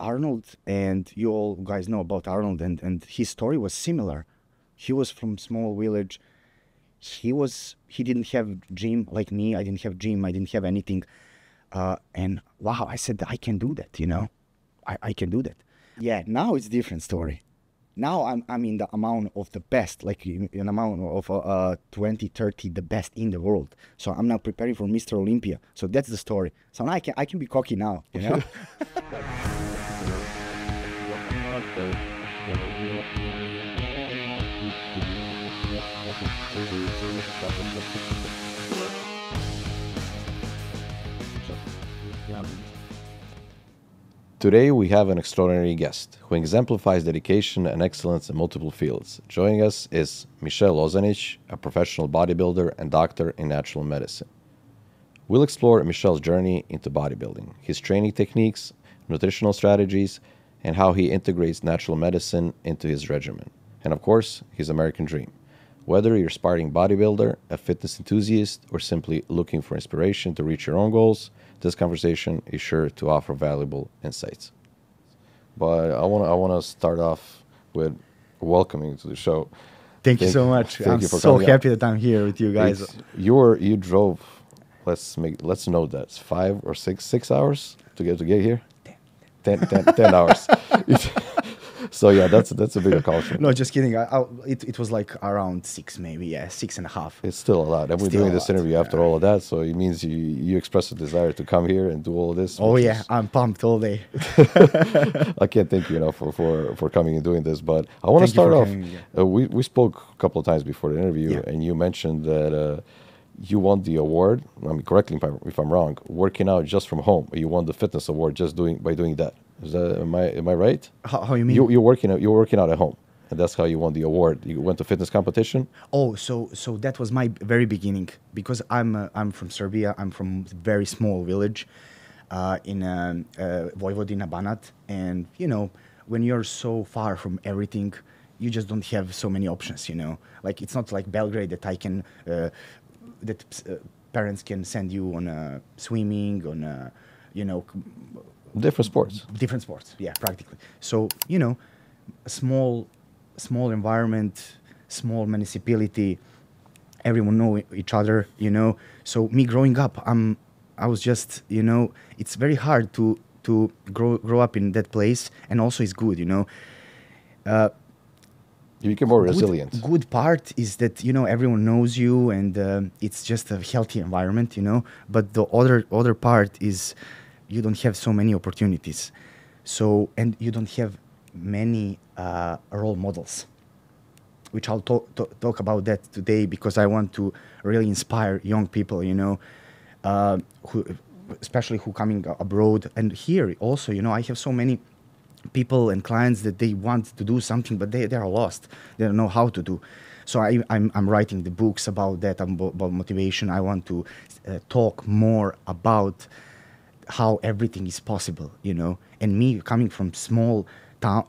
Arnold, and you all guys know about Arnold, and his story was similar. He was from small village. He didn't have gym like me. I didn't have gym. I didn't have anything. And wow, I said I can do that. I can do that. Yeah, now it's different story. Now I'm in the amount of the best, like in amount of 20, 30, the best in the world. So I'm now preparing for Mr. Olympia. So that's the story. So now I can be cocky now. Today we have an extraordinary guest who exemplifies dedication and excellence in multiple fields. Joining us is Misel Lozanic, a professional bodybuilder and doctor in natural medicine. We'll explore Misel's journey into bodybuilding, his training techniques, nutritional strategies, and how he integrates natural medicine into his regimen. And of course, his American dream. Whether you're a aspiring bodybuilder, a fitness enthusiast, or simply looking for inspiration to reach your own goals, this conversation is sure to offer valuable insights. But I want to start off with welcoming you to the show. Thank you so much. I'm so happy that I'm here with you guys. You drove. Let's note that it's 5 or 6 hours to get here. 10 hours. So yeah, that's a big accomplishment. No, just kidding. It was like around 6, maybe. Yeah, 6.5. It's still a lot. And we're doing this interview after all of that, so it means you express a desire to come here and do all of this. Oh yeah, I'm pumped all day. I can't thank you enough for coming and doing this. But I want to start off. We spoke a couple of times before the interview, and you mentioned that you won the award. I mean, correct me if I'm wrong. Working out just from home, you won the fitness award just by doing that. Am I right? How you mean? You're working out at home, and that's how you won the award. You went to fitness competition. Oh, so that was my very beginning, because I'm from Serbia. I'm from a very small village in Vojvodina, Banat, and when you're so far from everything, you just don't have so many options. Like it's not like Belgrade that I can parents can send you on swimming, on different sports. Different sports, yeah, practically. So, a small environment, small municipality, everyone know each other, So me growing up, I was just, it's very hard to grow up in that place, and also it's good, You become more resilient. Good part is that, everyone knows you, and it's just a healthy environment, But the other part is you don't have so many opportunities. So, and you don't have many role models, which I'll talk about that today, because I want to really inspire young people, especially who coming abroad. And here also, I have so many people and clients that they want to do something, but they are lost. They don't know how to do. So I'm writing the books about that, about motivation. I want to talk more about how everything is possible, And me coming from small town,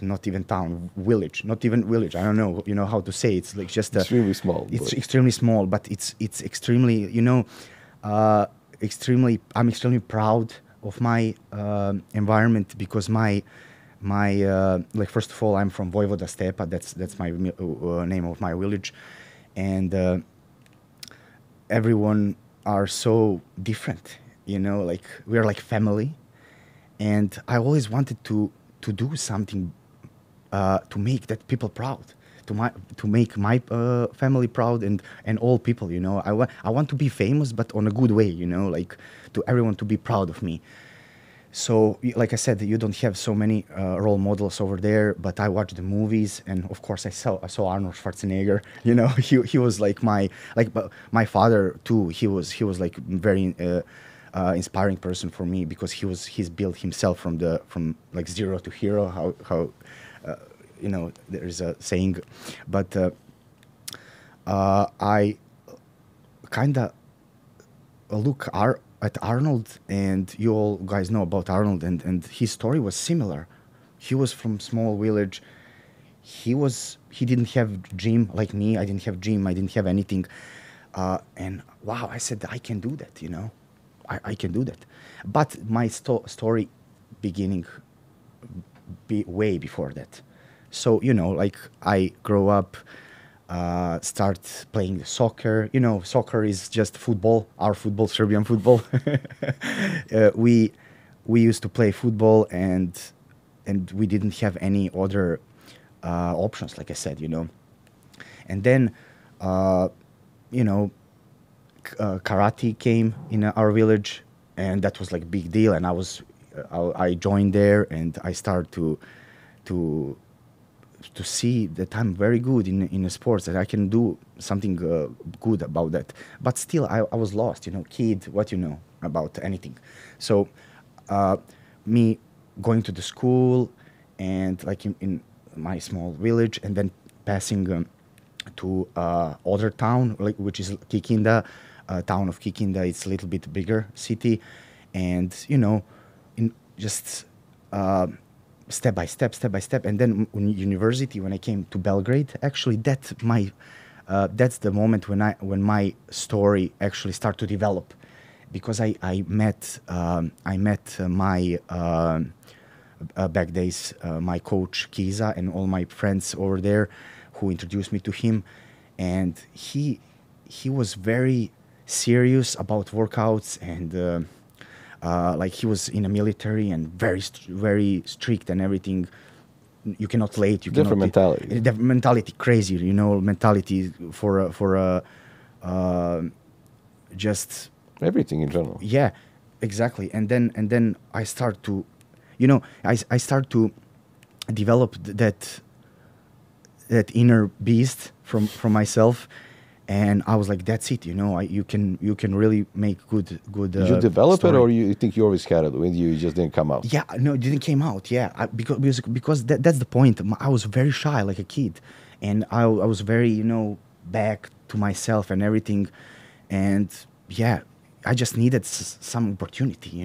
not even town, village, not even village. I don't know, how to say. It's like just extremely small. It's extremely small, but it's extremely, extremely. I'm extremely proud of my environment, because my like, first of all, I'm from Vojvoda Stepa. That's my name of my village, and everyone are so different. Like we're like family, and I always wanted to do something to make that people proud, to make my family proud, and all people. I want to be famous, but on a good way. Like to everyone to be proud of me. So, like I said, you don't have so many role models over there, but I watch the movies, and of course I saw Arnold Schwarzenegger. He was like my father too. He was like very inspiring person for me, because he's built himself from like zero to hero. How there is a saying, but I kind of look at Arnold, and you all guys know about Arnold, and his story was similar. He was from small village. He didn't have gym like me. I didn't have gym. I didn't have anything. And wow, I said I can do that. I can do that. But my story beginning way before that. So, like I grow up, start playing soccer. Soccer is just football, our football, Serbian football. We used to play football, and we didn't have any other options, like I said. And then, you know, karate came in our village, and that was like big deal. And I joined there, and I started to see that I'm very good in the sports, that I can do something good about that. But still, I was lost, kid, what you know about anything. So me going to the school, and like in my small village, and then passing to other town, like, which is Kikinda, town of Kikinda. It's a little bit bigger city, and in just step by step, and then in university, when I came to Belgrade, actually that's the moment when my story actually started to develop, because I met my back days my coach Kiza and all my friends over there, who introduced me to him, and he was very serious about workouts, and like he was in the military and very strict and everything. You cannot late. You Different cannot, mentality. Different mentality, crazy. mentality for just Everything in general. yeah, exactly. And then I start to, I start to develop that inner beast from myself, and I was like, that's it. You can really make good. Did you develop story. it, or you think you always had it with you? It just didn't come out. Yeah, no, it didn't came out. Yeah, because that's the point. I was very shy, like a kid, and I was very back to myself and everything, and yeah, I just needed some opportunity,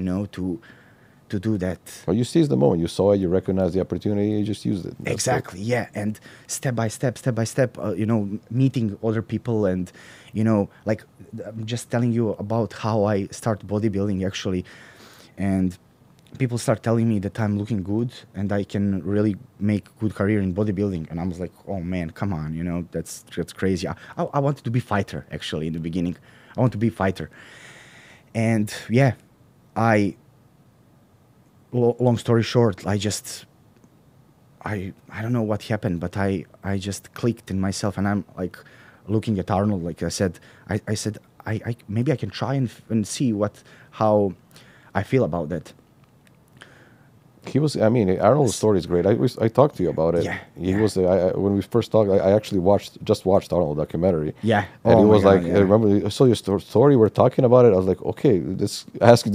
to do that. Well, you seized the moment. You saw it. You recognized the opportunity. You just used it. That's Exactly, yeah, and step by step, meeting other people, and like I'm just telling you about how I started bodybuilding actually, and people start telling me that I'm looking good and I can really make good career in bodybuilding, and I was like, oh man, come on, that's crazy. I wanted to be fighter actually in the beginning. I want to be fighter, and yeah, long story short, I don't know what happened, but I just clicked in myself, and I'm like looking at Arnold, like I said, I said, I maybe I can try and see how I feel about that. He was. I mean, Arnold's story is great. I talked to you about it. Yeah, He yeah. was. When we first talked, I actually just watched Arnold documentary. Yeah. And Oh he my was God, like, yeah. I remember I saw your story. We're talking about it. I was like, okay, this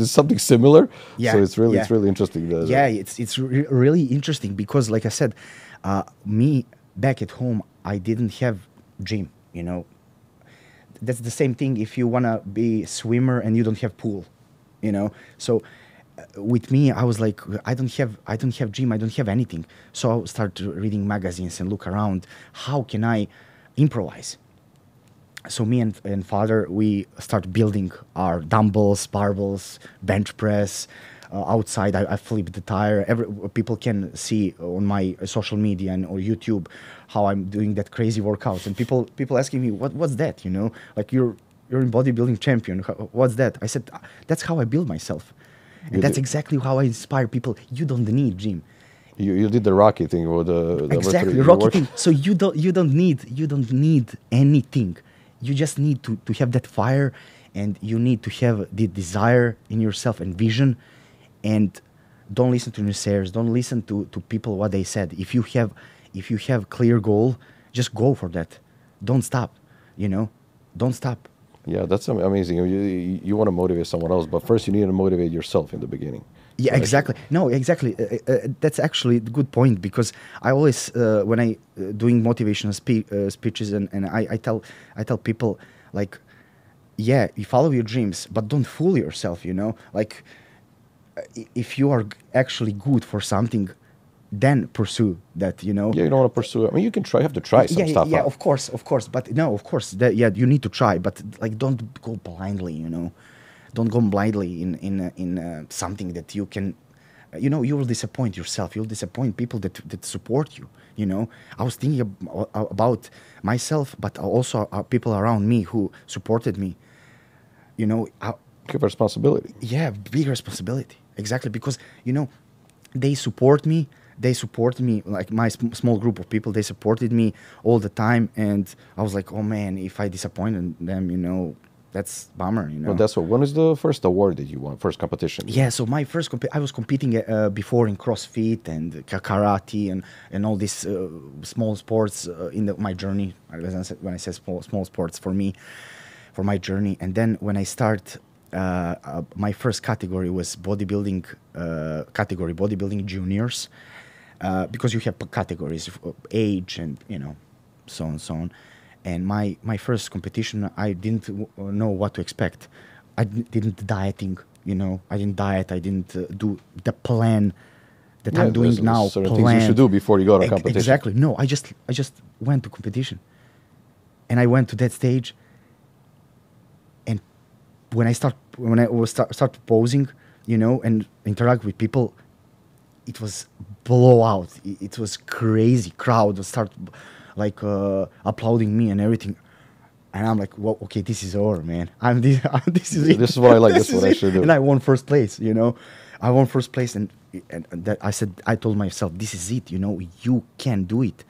something similar. Yeah, So it's yeah. really interesting. Yeah, it's really interesting, because like I said, me back at home, I didn't have gym. That's the same thing if you wanna be a swimmer and you don't have pool. So with me, I was like, I don't have gym, I don't have anything. So I started reading magazines and look around. How can I improvise? So me and father, we start building our dumbbells, barbells, bench press. Outside, I flip the tire. People can see on my social media and or YouTube how I'm doing that crazy workouts. And people asking me, what's that? Like you're in bodybuilding champion. What's that? I said, that's how I build myself, and that's exactly how I inspire people. You don't need gym. You did the Rocky thing or the Exactly, you Rocky worked- thing. So you don't need anything. You just need to have that fire, and you need to have the desire in yourself and vision, and don't listen to naysayers. Don't listen to people what they said. If you have clear goal, just go for that. Don't stop. Don't stop. Yeah, that's amazing. You want to motivate someone else, but first you need to motivate yourself in the beginning. Yeah, Right? exactly. No, exactly. That's actually a good point, because I always, when I doing motivational speeches, and I tell people, like, yeah, you follow your dreams, but don't fool yourself. Like, if you are actually good for something, then pursue that. Yeah, you don't want to pursue it. I mean, you can try. You have to try some stuff Yeah, out. of course. But no, of course, you need to try, but like, don't go blindly. Don't go blindly in something that you can you know, you will disappoint yourself. You'll disappoint people that support you. You know, I was thinking about myself, but also people around me who supported me. You know, Give responsibility. yeah, big responsibility. Exactly, because you know, they support me. They supported me, like my small group of people. They supported me all the time, and I was like, oh man, if I disappointed them, you know, that's bummer. You know. Well, that's what. When is the first award that you won? First competition? Yeah, so my first I was competing before in CrossFit and karate and all these small sports in my journey. When I say small sports for me, for my journey, and then when I start, my first category was bodybuilding category, bodybuilding juniors, because you have categories of age and you know, so on and so on. And my first competition, I didn't know what to expect. I didn't dieting, you know. I didn't diet. I didn't do the plan that I'm doing there's now. certain things you should do before you go to competition. Exactly. No, I just went to competition, and I went to that stage. And when I start posing, you know, and interact with people, it was blowout. It was crazy. Crowd would start like applauding me and everything. And I'm like, well, okay, this is over, man. This is it. This is what I like. This is what I should do. And I won first place, you know. I won first place, and that I told myself, this is it, you know. You can do it.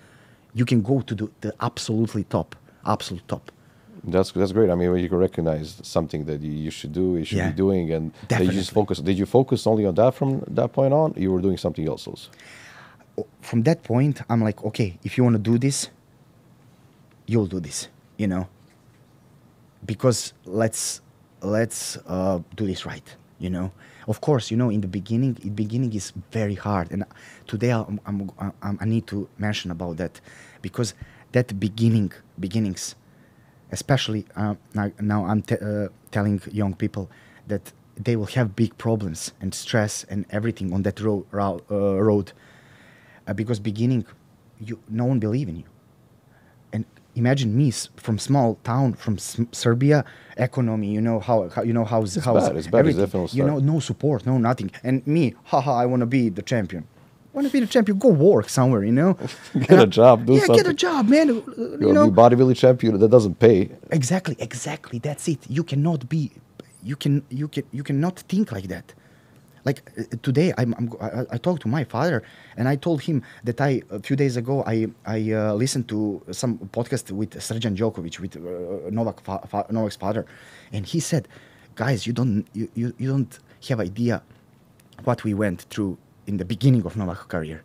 You can go to the absolute top. That's great. I mean, when you can recognize something that you should do, you should be doing, and that you just focus. Did you focus only on that from that point on? You were doing something else also. From that point, I'm like, okay, if you want to do this, you'll do this, you know. Because let's do this right, you know. Of course, you know, in the beginning is very hard, and today I need to mention about that, because that beginnings, especially now I'm telling young people that they will have big problems and stress and everything on that road, because beginning, no one believe in you. And imagine me from small town, from Serbia, economy. You know how It's bad. It's definitely you know, no support, no nothing. And me, I want to be the champion. Want to be the champion? Go work somewhere, you know. Get a job, do something. Get a job, man. You know, be bodybuilding champion that doesn't pay. Exactly. That's it. You cannot be. You cannot think like that. Like today, I talked to my father, and I told him that a few days ago I listened to some podcast with Srđan Djokovic, with Novak's father, and he said, "Guys, you don't have idea what we went through in the beginning of Novak's career."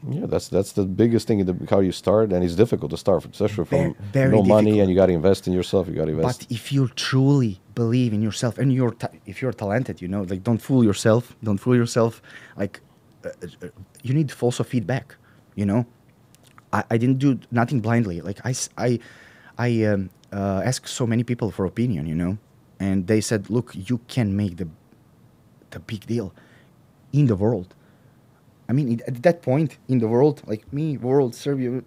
Yeah, that's the biggest thing in how you start, and it's difficult to start, especially from very no money, difficult. and you got to invest in yourself. You got to invest. But if you truly believe in yourself, and if you're talented, you know, like don't fool yourself. Like you need also feedback. You know, I didn't do nothing blindly. Like I asked so many people for opinion. You know, and they said, look, you can make the big deal in the world. I mean, at that point in the world, like me, world, Serbia,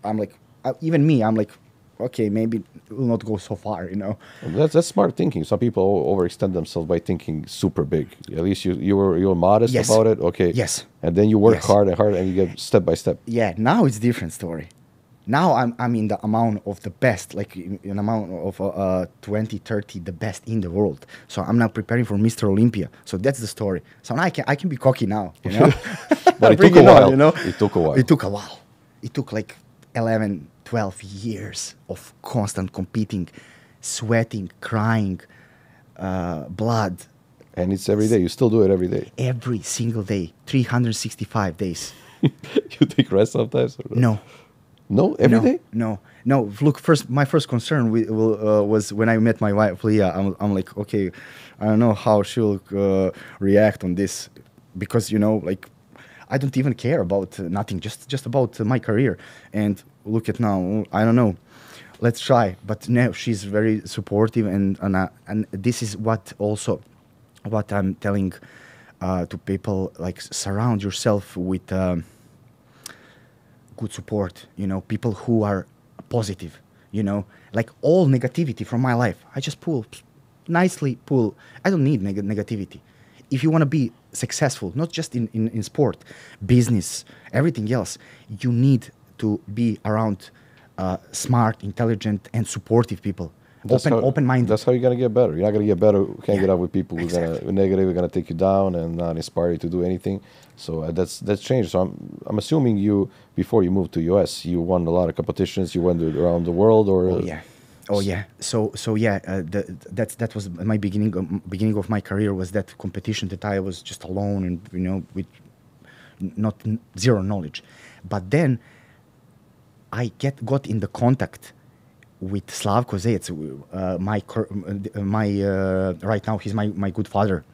I'm like, even me, I'm like, okay, maybe we'll not go so far, you know. That's smart thinking. Some people overextend themselves by thinking super big. At least you were modest about it, okay. Yes. And then you work hard, and you get step by step. Yeah, now it's a different story. Now I'm in the amount of the best, like in amount of 20, 30, the best in the world. So I'm now preparing for Mr. Olympia. So that's the story. So now I can be cocky now, you know. But it took a while. You know? It took a while. It took a while. It took like 11, 12 years of constant competing, sweating, crying, blood. And it's every day. You still do it every day. Every single day, 365 days. You take rest sometimes? Or no. No, every day? No. Look, my first concern was when I met my wife, Leah. I'm like, okay, I don't know how she'll react on this, because you know, like, I don't even care about nothing, just about my career. And look at now, I don't know. Let's try. But no, she's very supportive, and this is what I'm telling to people, like, surround yourself with good support, you know, people who are positive, you know, like all negativity from my life, I just pull. I don't need negativity. If you want to be successful, not just in sport, business, everything else, you need to be around smart, intelligent, and supportive people. Open-minded. That's how you're gonna get better. You're not gonna get better hanging out with people who exactly. are gonna negative, are gonna take you down and not inspire you to do anything. So that's changed. So I'm assuming you, before you moved to US, you won a lot of competitions. You went around the world, or Oh yeah. So yeah, that was my beginning of my career, was that competition that I was just alone and with zero knowledge. But then I got in the contact with Slavko Zec, right now he's my good father.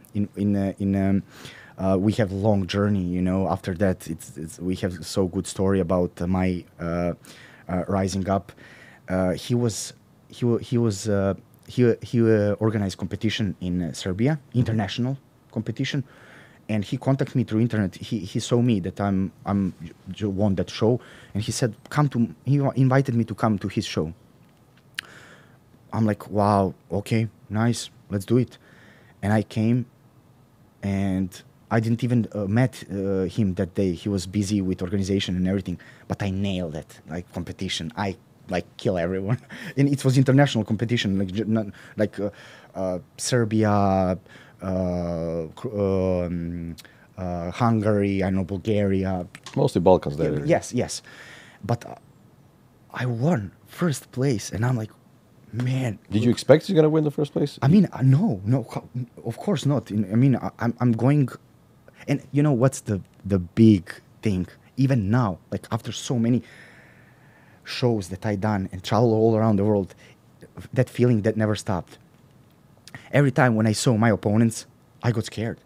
We have long journey, After that, we have so good story about my rising up. He organized competition in Serbia, international competition, and he contacted me through internet. He saw me that I'm won that show, and he said he invited me to come to his show. I'm like, wow, okay, nice, let's do it. And I came, and I didn't even met him that day. He was busy with organization and everything, but I nailed it, like competition. I kill everyone, and it was international competition, like Serbia, Hungary, I know Bulgaria, mostly Balkans there. Yes, but I won first place, and I'm like, man. Did you expect you're gonna win the first place? I mean, no, of course not. I mean, I'm going, and what's the big thing? Even now, like after so many shows that I done and travel all around the world, that feeling that never stopped. Every time when I saw my opponents, I got scared.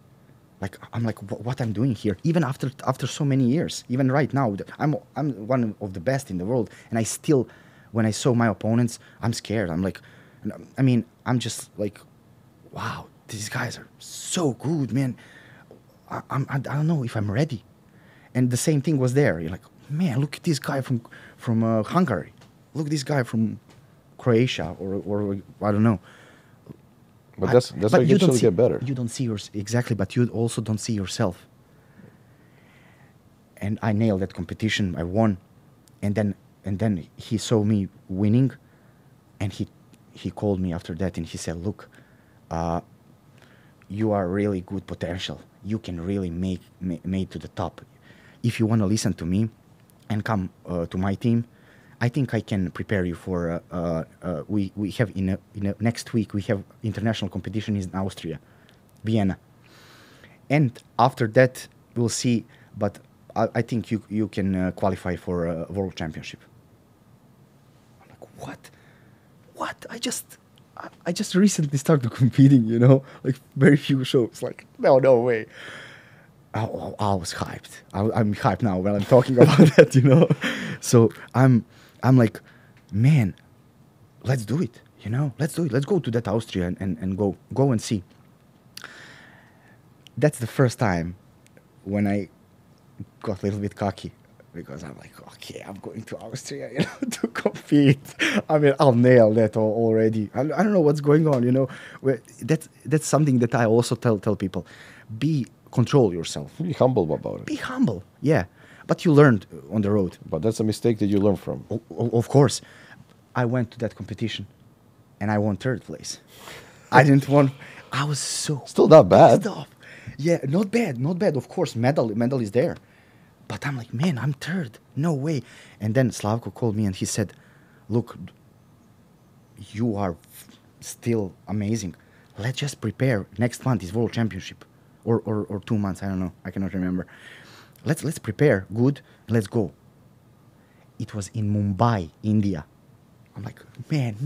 Like I'm like, what I'm doing here? Even after so many years, even right now, I'm one of the best in the world, and I still, when I saw my opponents, I'm scared. I'm like, I mean, I'm just like, wow, these guys are so good, man. I don't know if I'm ready. And the same thing was there. You're like, man, look at this guy from Hungary. Look at this guy from Croatia or I don't know. But that's how you actually get better. You don't see exactly, but you also don't see yourself. And I nailed that competition. I won, and then he saw me winning, and he called me after that, and he said, "Look, you are really good potential. You can really make to the top. If you want to listen to me, and come to my team, I think I can prepare you for. We have in next week we have international competition in Austria, Vienna, and after that we'll see. But I think you can qualify for a world championship." I'm like, what? I just recently started competing. Like very few shows. Like no way. I was hyped. I'm hyped now when I'm talking about that, So I'm like, man, let's do it, Let's do it. Let's go to that Austria and go and see. That's the first time when I got a little bit cocky, because I'm like, okay, I'm going to Austria, to compete. I mean, I'll nail that already. I don't know what's going on, That's something that I also tell people. Control yourself. Be humble about it. Be humble, yeah. But you learned on the road. But that's a mistake that you learn from. Of course. I went to that competition, and I won third place. I didn't won. I was so... Still not bad. pissed off. Yeah, not bad. Of course, medal is there. But I'm like, man, I'm third. No way. And then Slavko called me, and he said, look, you are still amazing. Let's just prepare. Next month is World Championship. Or 2 months, I don't know. I cannot remember. Let's prepare good. Let's go. It was in Mumbai, India. I'm like, man,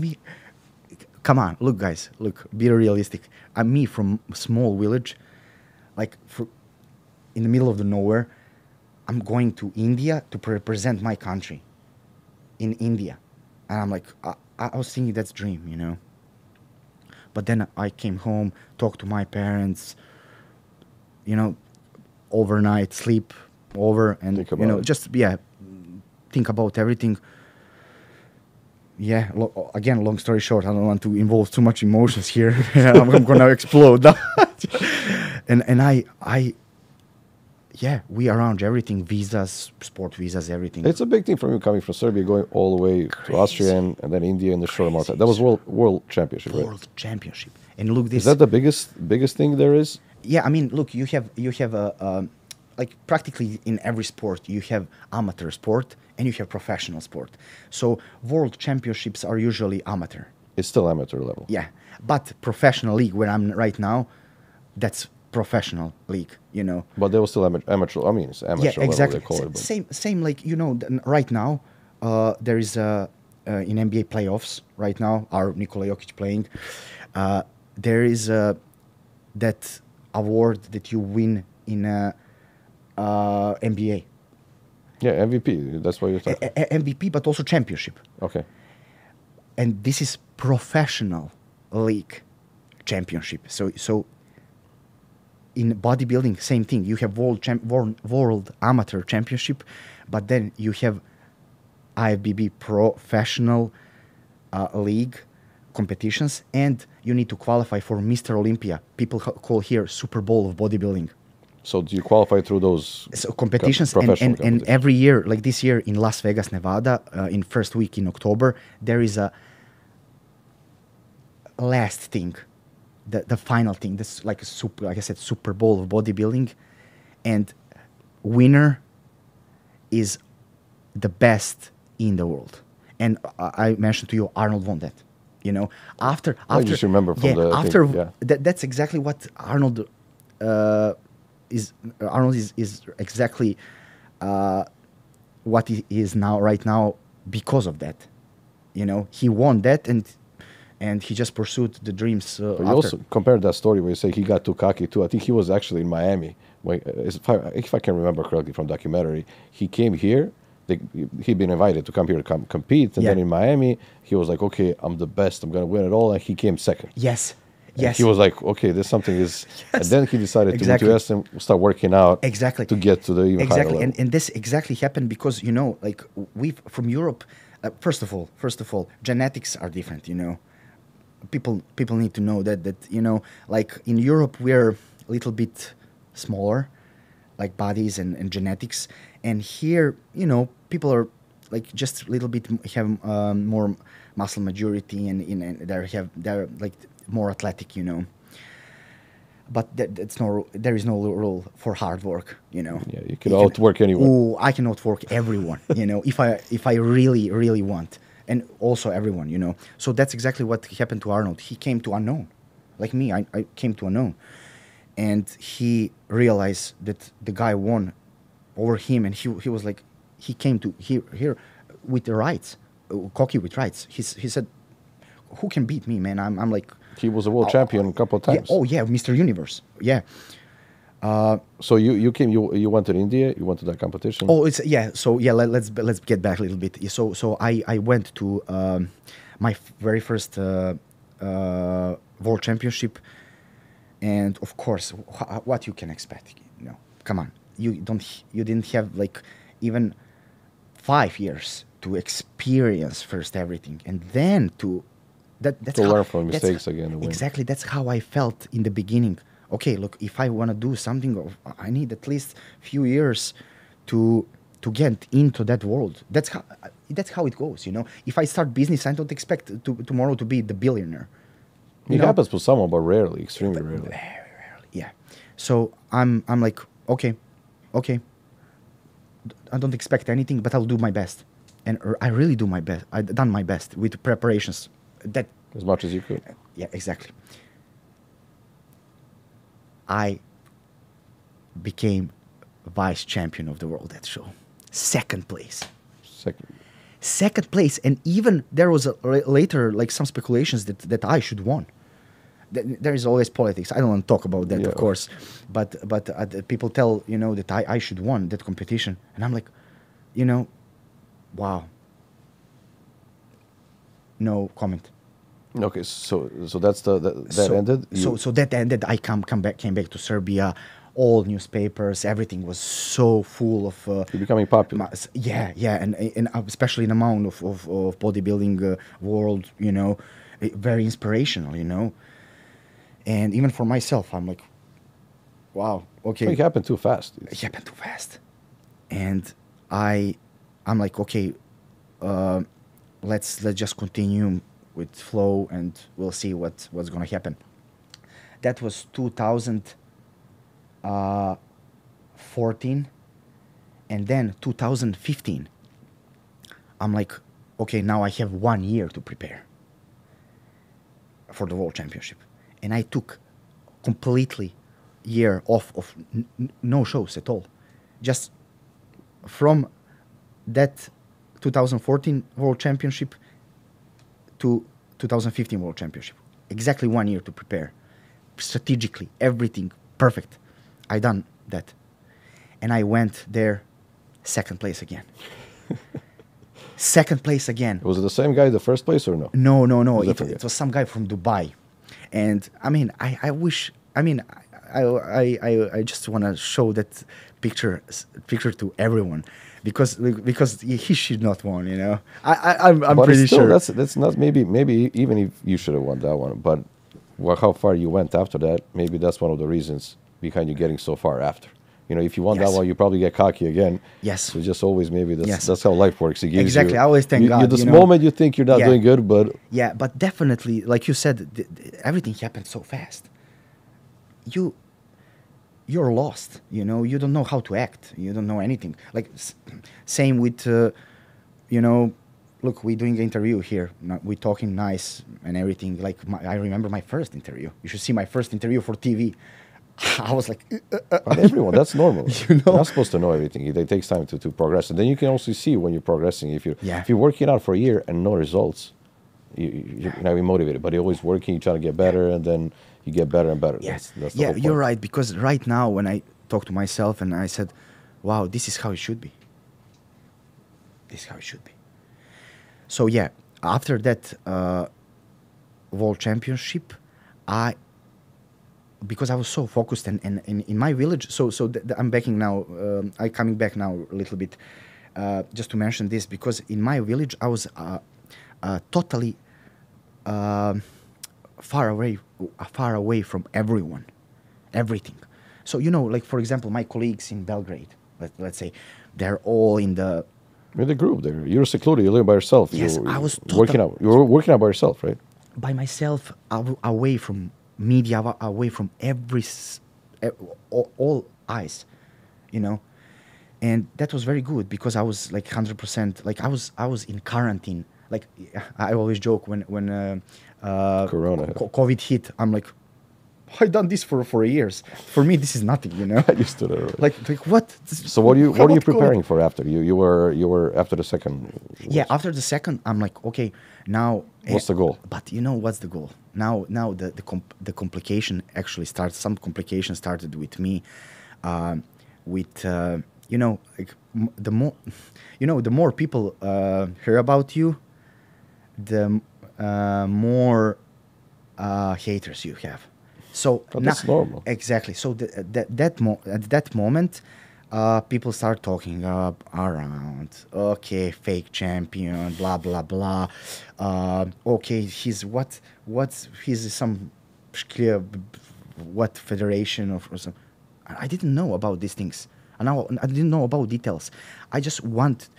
come on, look, guys, be realistic. I'm me from a small village, like in the middle of the nowhere. I'm going to India to represent my country in India, and I'm like, I was thinking that's dream, But then I came home, talked to my parents. Overnight, sleep over, and think about everything. Yeah, again, long story short, I don't want to involve too much emotions here. I'm gonna explode. and yeah, we arrange everything, visas, sport visas, everything. It's a big thing for you coming from Serbia, going all the way to Austria and then India in the short amount of time. That was world championship, right? World championship. And look, this Is that the biggest thing there is? yeah, I mean, look, you have a like practically in every sport you have amateur sport and you have professional sport. So world championships are usually amateur. It's still amateur level. Yeah, but professional league where I'm right now, that's professional league. You know. But they were still amateur. I mean, it's amateur Yeah, exactly. level they call it. But Same like right now, there is in NBA playoffs right now. Our Nikola Jokic playing. There is that award that you win in NBA. yeah, MVP. That's what you're talking. MVP, but also championship. Okay. And this is professional league championship. So in bodybuilding, same thing. You have world amateur championship, but then you have IFBB professional league competitions, and you need to qualify for Mr. Olympia. People call here Super Bowl of bodybuilding. So do you qualify through those So competitions, professional and competitions? every year, like this year in Las Vegas, Nevada, in first week in October, there is a last thing, the final thing. This like a super, like I said, Super Bowl of bodybuilding, and winner is the best in the world. And I mentioned to you, Arnold won that. You know, after I just remember from the thing, after yeah. that's exactly what Arnold is. Arnold is exactly what he is now right now because of that. You know, he won that, and he just pursued the dreams. But you after. also compared that story where you say he got too cocky too. I think he was actually in Miami. If I can remember correctly from documentary, he came here. He'd been invited to come here to compete, and Yeah. then in Miami, he was like, "Okay, I'm the best. I'm gonna win it all," and he came second. Yes, And yes. he was like, "Okay, there's something is," and then he decided Exactly. to US and start working out Exactly. to get to the even higher Exactly, level. and this exactly happened because like we from Europe. First of all, genetics are different. You know, people need to know that like in Europe we're a little bit smaller, like bodies and genetics, and here people are like just a little bit have more muscle majority and they're like more athletic. But there is no rule for hard work. Yeah, you can outwork anyone. Oh, I can outwork everyone. If I really want, and also everyone. So that's exactly what happened to Arnold. He came to unknown, like me. I came to unknown, and he realized that the guy won over him, and he was like, he came to here with the rights, cocky with rights. He said, "Who can beat me, man? I'm like." He was a world champion a couple of times. Yeah, oh yeah, Mr. Universe. Yeah. So you came, you went to India, you went to that competition. Oh, it's yeah. So yeah, let's get back a little bit. So I went to my very first world championship, and of course, what you can expect. Come on, you didn't have like even 5 years to experience first everything, and then that's to how, learn from mistakes again. And win. Exactly, that's how I felt in the beginning. Okay, look, if I want to do something, I need at least few years to get into that world. That's how it goes. If I start business, I don't expect tomorrow to be the billionaire. It happens to someone, but rarely, extremely rarely. Very rarely, yeah. So I'm like, okay, I don't expect anything, but I'll do my best, and I really do my best. I done my best with preparations. That As much as you could. Yeah, exactly. I became vice champion of the world that show. Second place. Second place, and even there was later like some speculations that I should won. There is always politics. I don't want to talk about that, of course, but people tell that I should won that competition, and I'm like, wow. No comment. Okay, so that's that ended. So that ended. I came back to Serbia. All newspapers, everything was so full of. You're becoming popular. Yeah, and especially in amount of bodybuilding world, very inspirational, And even for myself, I'm like, wow, It okay, happened too fast. it happened too fast. And I'm like, okay, uh, let's just continue with flow, and we'll see what's gonna happen. That was 2014, and then 2015. I'm like, okay, now I have 1 year to prepare for the world championship, and I took completely year off of no shows at all, just from that 2014 world championship to 2015 world championship. Exactly 1 year to prepare, strategically, everything perfect. I done that, and I went there, second place again. Second place again. Was it the same guy the first place or no? No. Was it It, different it guy? was some guy from Dubai, and I mean, I wish. I mean, I just want to show that picture to everyone, because he should not won. You know, I'm But pretty still, sure. that's not maybe even if you should have won that one, but how far you went after that, maybe that's one of the reasons behind you getting so far after. You know, if you won that Yes. one, you probably get cocky again. Yes. So just always maybe Yes. that's how life works. It gives Exactly. you, I always thank God, This you know. moment you think you're not Yeah. doing good, but Yeah, but definitely, like you said, everything happened so fast. You're lost. You know, you don't know how to act. You don't know anything. Like same with, you know, look, we're doing an interview here. We're talking nice and everything. Like I remember my first interview. You should see my first interview for TV. I was like, but everyone, that's normal. You know? You're not supposed to know everything. It takes time to progress, and then you can also see when you're progressing. If you're working out for a year and no results, you're not even motivated. But you're always working, you're trying to get better, and then you get better and better. Yes. That's the whole point. You're right. Because right now, when I talk to myself and I said, wow, this is how it should be. This is how it should be. So, yeah, after that World Championship, because I was so focused and in my village, so I'm backing now, I'm coming back now a little bit, just to mention this, because in my village, I was totally far away from everyone, everything. So, you know, like, for example, my colleagues in Belgrade, let's say, they're all in the... You're the group there. You're secluded. You live by yourself. Yes, I was working out. You were working out by yourself, right? By myself, away from media, away from all eyes, you know. And that was very good, because I was like 100%, like I was in quarantine. Like I always joke when Corona hit. COVID hit, I'm like, I done this for years. For me, this is nothing, you know. I used to that. like what? So what are you What preparing for after? You were after the second. Yeah, after the second, I'm like, okay, now. What's the goal? But you know what's the goal? Now the complication actually starts. Some complication started with me, with you know, like the more, you know, the more people hear about you, the more haters you have. So But that's normal. Exactly. So at that moment, people start talking around. Okay, fake champion, blah blah blah. Okay, he's some what federation or some. I didn't know about these things. And now I didn't know about details. I just want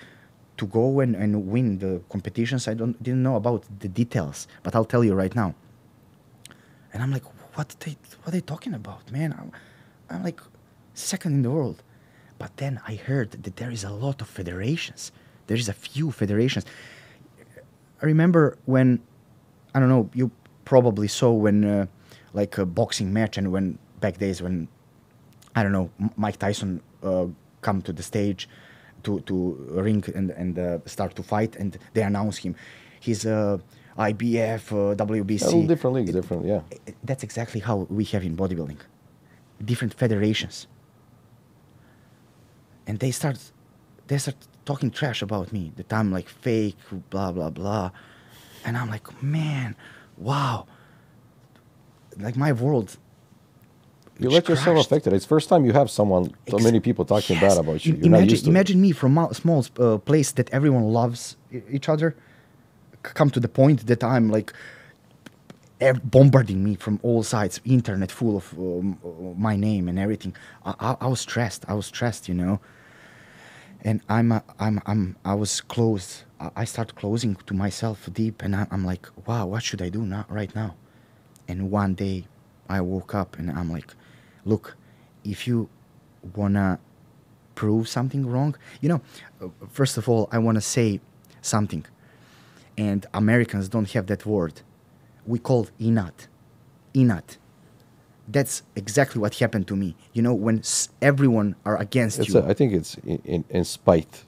to go and win the competitions. I didn't know about the details, but I'll tell you right now. And I'm like, what are they talking about, man? I'm like second in the world. But then I heard that there is a lot of federations. There is a few federations. I remember when, I don't know, you probably saw when like a boxing match, and when back days when, I don't know, Mike Tyson come to the stage to ring and start to fight, and they announce him. He's IBF, WBC. All different leagues, yeah. That's exactly how we have in bodybuilding. Different federations. And they start talking trash about me, that I'm like fake, blah, blah, blah. And I'm like, man, wow. Like my world. You let yourself affected. It's first time you have so many people talking bad about you. You're not used to it. Imagine me from a small place that everyone loves each other, come to the point that I'm like, bombarding me from all sides, internet full of my name and everything. I was stressed. I was stressed, you know. And I was closed. I started closing to myself deep, and I'm like, wow, what should I do now, right now? And one day, I woke up and I'm like, look, if you wanna prove something wrong, you know, first of all, I wanna say something, and Americans don't have that word. We call inat, inat. That's exactly what happened to me. You know, when everyone are against It's you. I think it's in spite.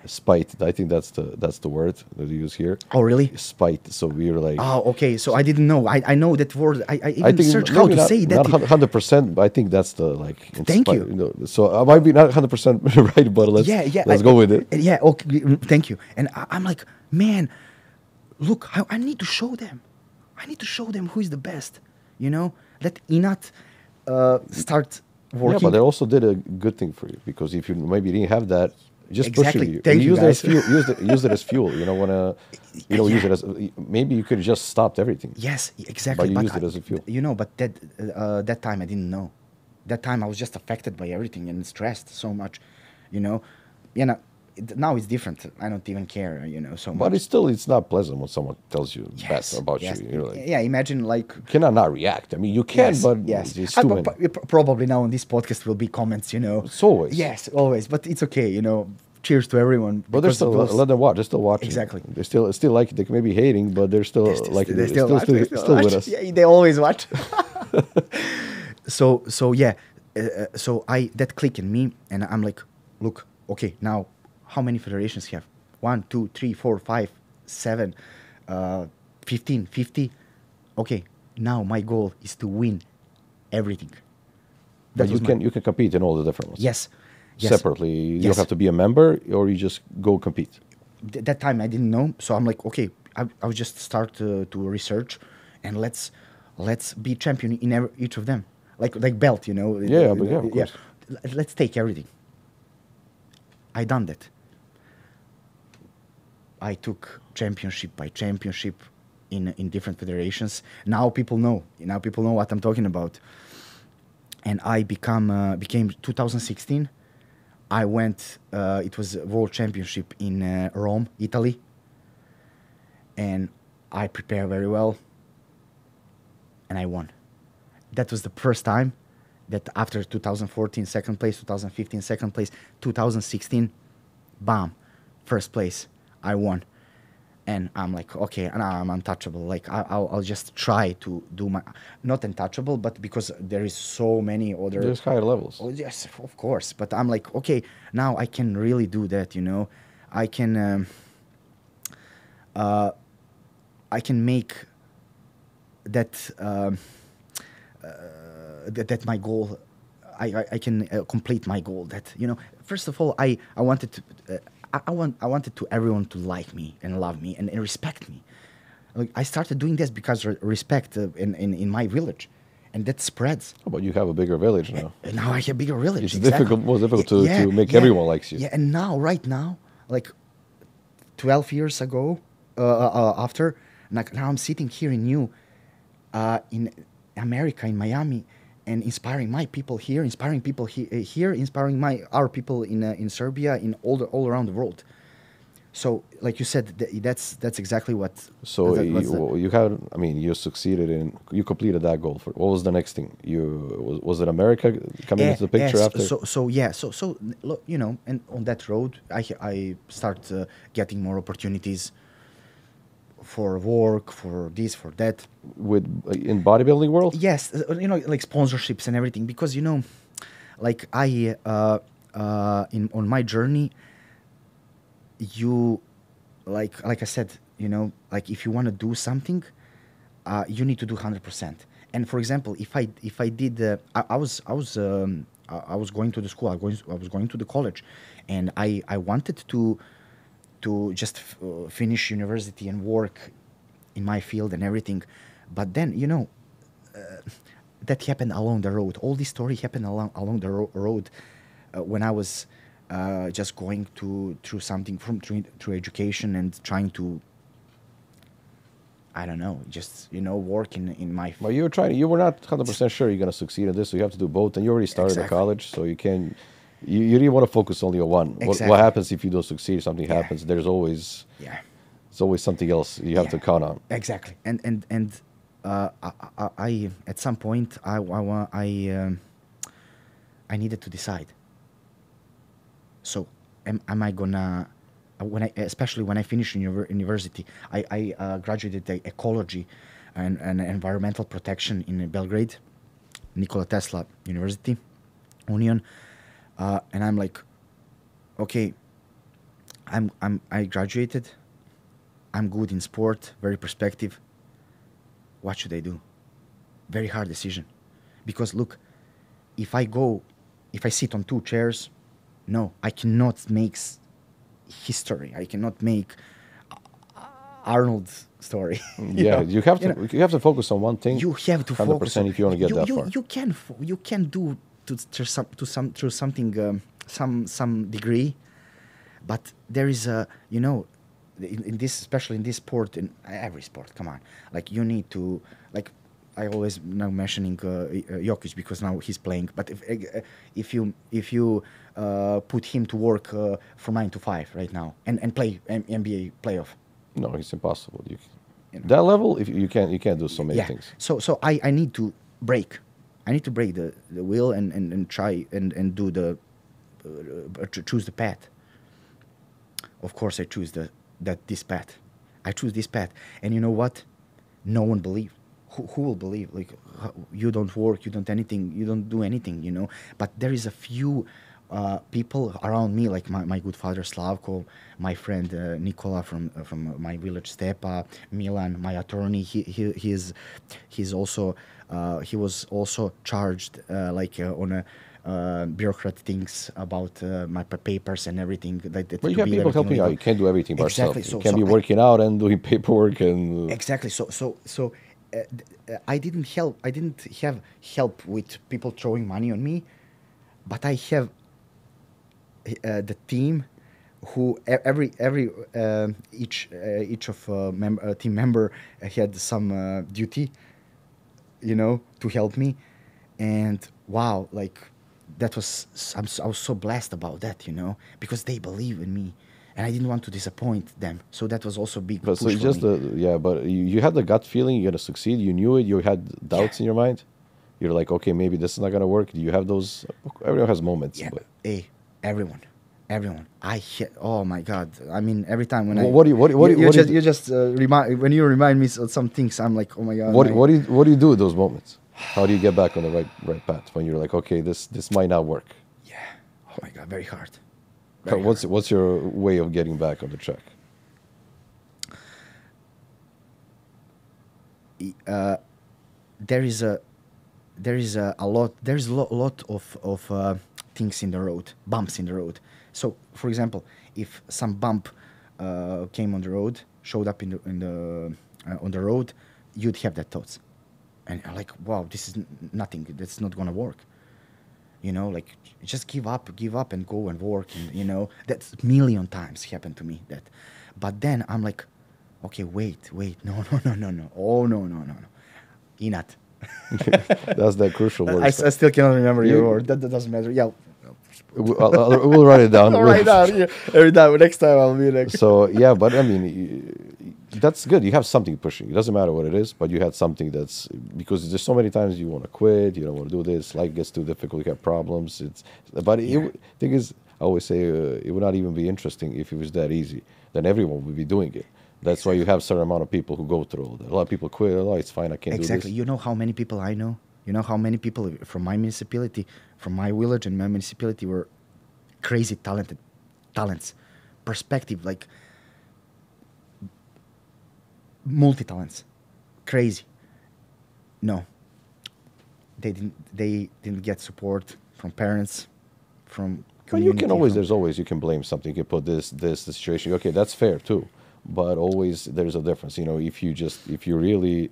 Spite. I think that's the word that you use here. Oh, really? Spite. So we're like. Oh, okay. So I didn't know. I know that word. I even I think searched how maybe to say that. Not 100%, but I think that's the like. Thank you. Know, so I might be not 100% right, but let's go with it. Yeah. Okay. Thank you. And I'm like, man, look, I need to show them. I need to show them who is the best. You know, let Inat start working. Yeah, but they also did a good thing for you, because if you maybe didn't have that, just Exactly. pushing you. Thank you, Use it as guys. fuel. Use it as fuel. You don't want to, use it as maybe you could have just stopped everything. Yes, exactly. But you used it as a fuel. You know, but that time I didn't know. That time I was just affected by everything and stressed so much. You know, now it's different. I don't even care. You know, so much. But it's not pleasant when someone tells you bad about you. You're like, yeah, imagine like. you cannot not react. I mean, you can, Yes, but yes. it's too many. Probably now on this podcast will be comments. You know, It's always. Yes, always. But it's okay. You know, cheers to everyone. But they're because still of those- let them watch. They're still watching. Exactly. They still like it. They may be hating, but they're still like it. They They're watch, they still watch. with us. Yeah, they always watch. so yeah, so that clicked in me, and I'm like, look, okay, now how many federations have? 1, 2, 3, 4, 5, 7, 15, 50. Okay, now my goal is to win everything. But you can compete in all the different ones. Yes. Separately. You Yes. don't have to be a member, or you just go compete. That time I didn't know, so I'm like, okay, I'll just start to research, and let's be champion in each of them, like belt, you know. Yeah, but yeah, of course. Let's take everything. I done that. I took championship by championship in different federations. Now people know. Now people know what I'm talking about. And I became 2016. I went. It was a world championship in Rome, Italy. And I prepared very well. And I won. That was the first time that after 2014 second place, 2015 second place, 2016, bam, first place. I won. And I'm like, okay, now I'm untouchable. Like, I'll just try to do my, not untouchable, but because there is so many other. There's higher levels. Oh, yes, of course. But I'm like, okay, now I can really do that, you know. I can make that, that my goal, I can complete my goal. That, you know, first of all, I wanted to, I wanted to everyone to like me and love me and respect me. Like, I started doing this because respect in my village, and that spreads. Oh, but you have a bigger village now. And now I have bigger village. It's exactly. more difficult to make everyone likes you. Yeah, and now, right now, like 12 years ago, after, like now I'm sitting here in in America, in Miami, and inspiring my people here, inspiring people here, inspiring our people in Serbia, in all around the world. So, like you said, that's exactly what. So you had, I mean, you succeeded you completed that goal. What was the next thing? Was it America coming into the picture after? So look, you know, and on that road, I start getting more opportunities for work, for this, for that. In bodybuilding world? Yes, you know, like sponsorships and everything, because, you know, like on my journey, you, like I said, you know, like if you want to do something, you need to do 100%. And for example, if I did, I was going to the school, I was going to the college, and I wanted to just finish university and work in my field and everything. But then, you know, that happened along the road. All this story happened along the road when I was just going through something through education and trying to I don't know, just work in my Well, you were trying. You were not 100% sure you're going to succeed in this, so you have to do both. And you already started at Exactly. college, so you can. You really want to focus only on one. What Exactly. happens if you don't succeed? Something Yeah. happens. There's always something else you have Yeah. to count on. Exactly. And I at some point I needed to decide. So am I gonna especially when I finished university, I graduated the ecology and environmental protection in Belgrade, Nikola Tesla University, Union, and I'm like, okay, I graduated, I'm good in sport, very perspective. What should I do? Very hard decision, because look, if I sit on two chairs, no, I cannot make history. I cannot make Arnold's story. Yeah, you have to. You have to focus on one thing. You have to 100% focus on, if you want to get that far. You can do through something some degree, but there is a in this, especially in this sport, in every sport, come on, like you need to, like I always now mentioning Jokic because now he's playing, but if you put him to work from 9 to 5 right now and play NBA playoff. No, it's impossible. You know. That level, if you can't do so many things. So I need to break. I need to break the wheel and try and do choose the path. Of course, I choose this path. I choose this path, and you know what? No one believe. Who will believe? Like, you don't work, you don't anything, you don't do anything, But there is a few people around me, like my good father Slavko, my friend Nikola from my village Stepa, Milan, my attorney. He's also he was also charged on a bureaucrat things about my papers and everything. But you have people helping you out. You can't do everything by Exactly. yourself. You can't be working out and doing paperwork and. Exactly. So I didn't have help with people throwing money on me, but I have the team who each of team member had some duty, to help me, and wow, like that was I was so blessed about that, because they believe in me. And I didn't want to disappoint them, so that was also a big But so push it's for just me. but you had the gut feeling you're gonna succeed. You knew it. You had doubts in your mind. You're like, okay, maybe this is not gonna work. Do you have those? Everyone has moments. Yeah, But everyone. Oh my God! I mean, every time when What do you you just remind when you remind me of some things, I'm like, oh my God. What do you do at those moments? How do you get back on the right path when you're like, okay, this might not work? Yeah. Oh my God, very hard. What's your way of getting back on the track? There is a lot of things in the road, bumps in the road. So, for example, if some bump came on the road, showed up on the road, you'd have that thoughts, and you're like, wow, this is nothing. That's not gonna work. Like just give up and go and work, and that's a million times happened to me that. But then I'm like, okay, wait, no, oh no, Inat. That's the crucial word. I still cannot remember your word. That doesn't matter. Yeah. We'll write it down. I'll write down. Yeah. Every time. Next time I'll be like. So yeah, but I mean, that's good. You have something pushing. It doesn't matter what it is, but you had something that's, because there's so many times you want to quit. You don't want to do this. Life gets too difficult. You have problems. Thing is, I always say it would not even be interesting if it was that easy. Then everyone would be doing it. That's why you have a certain amount of people who go through all that. A lot of people quit. Oh, it's fine. I can't do this. Exactly. You know how many people I know? You know how many people from my municipality, from my village and my municipality were crazy talents, perspective, like multi-talents, crazy. No, they didn't get support from parents, from But you community. can always, you can blame something. You can put the situation. Okay, that's fair too. But always there's a difference. If you really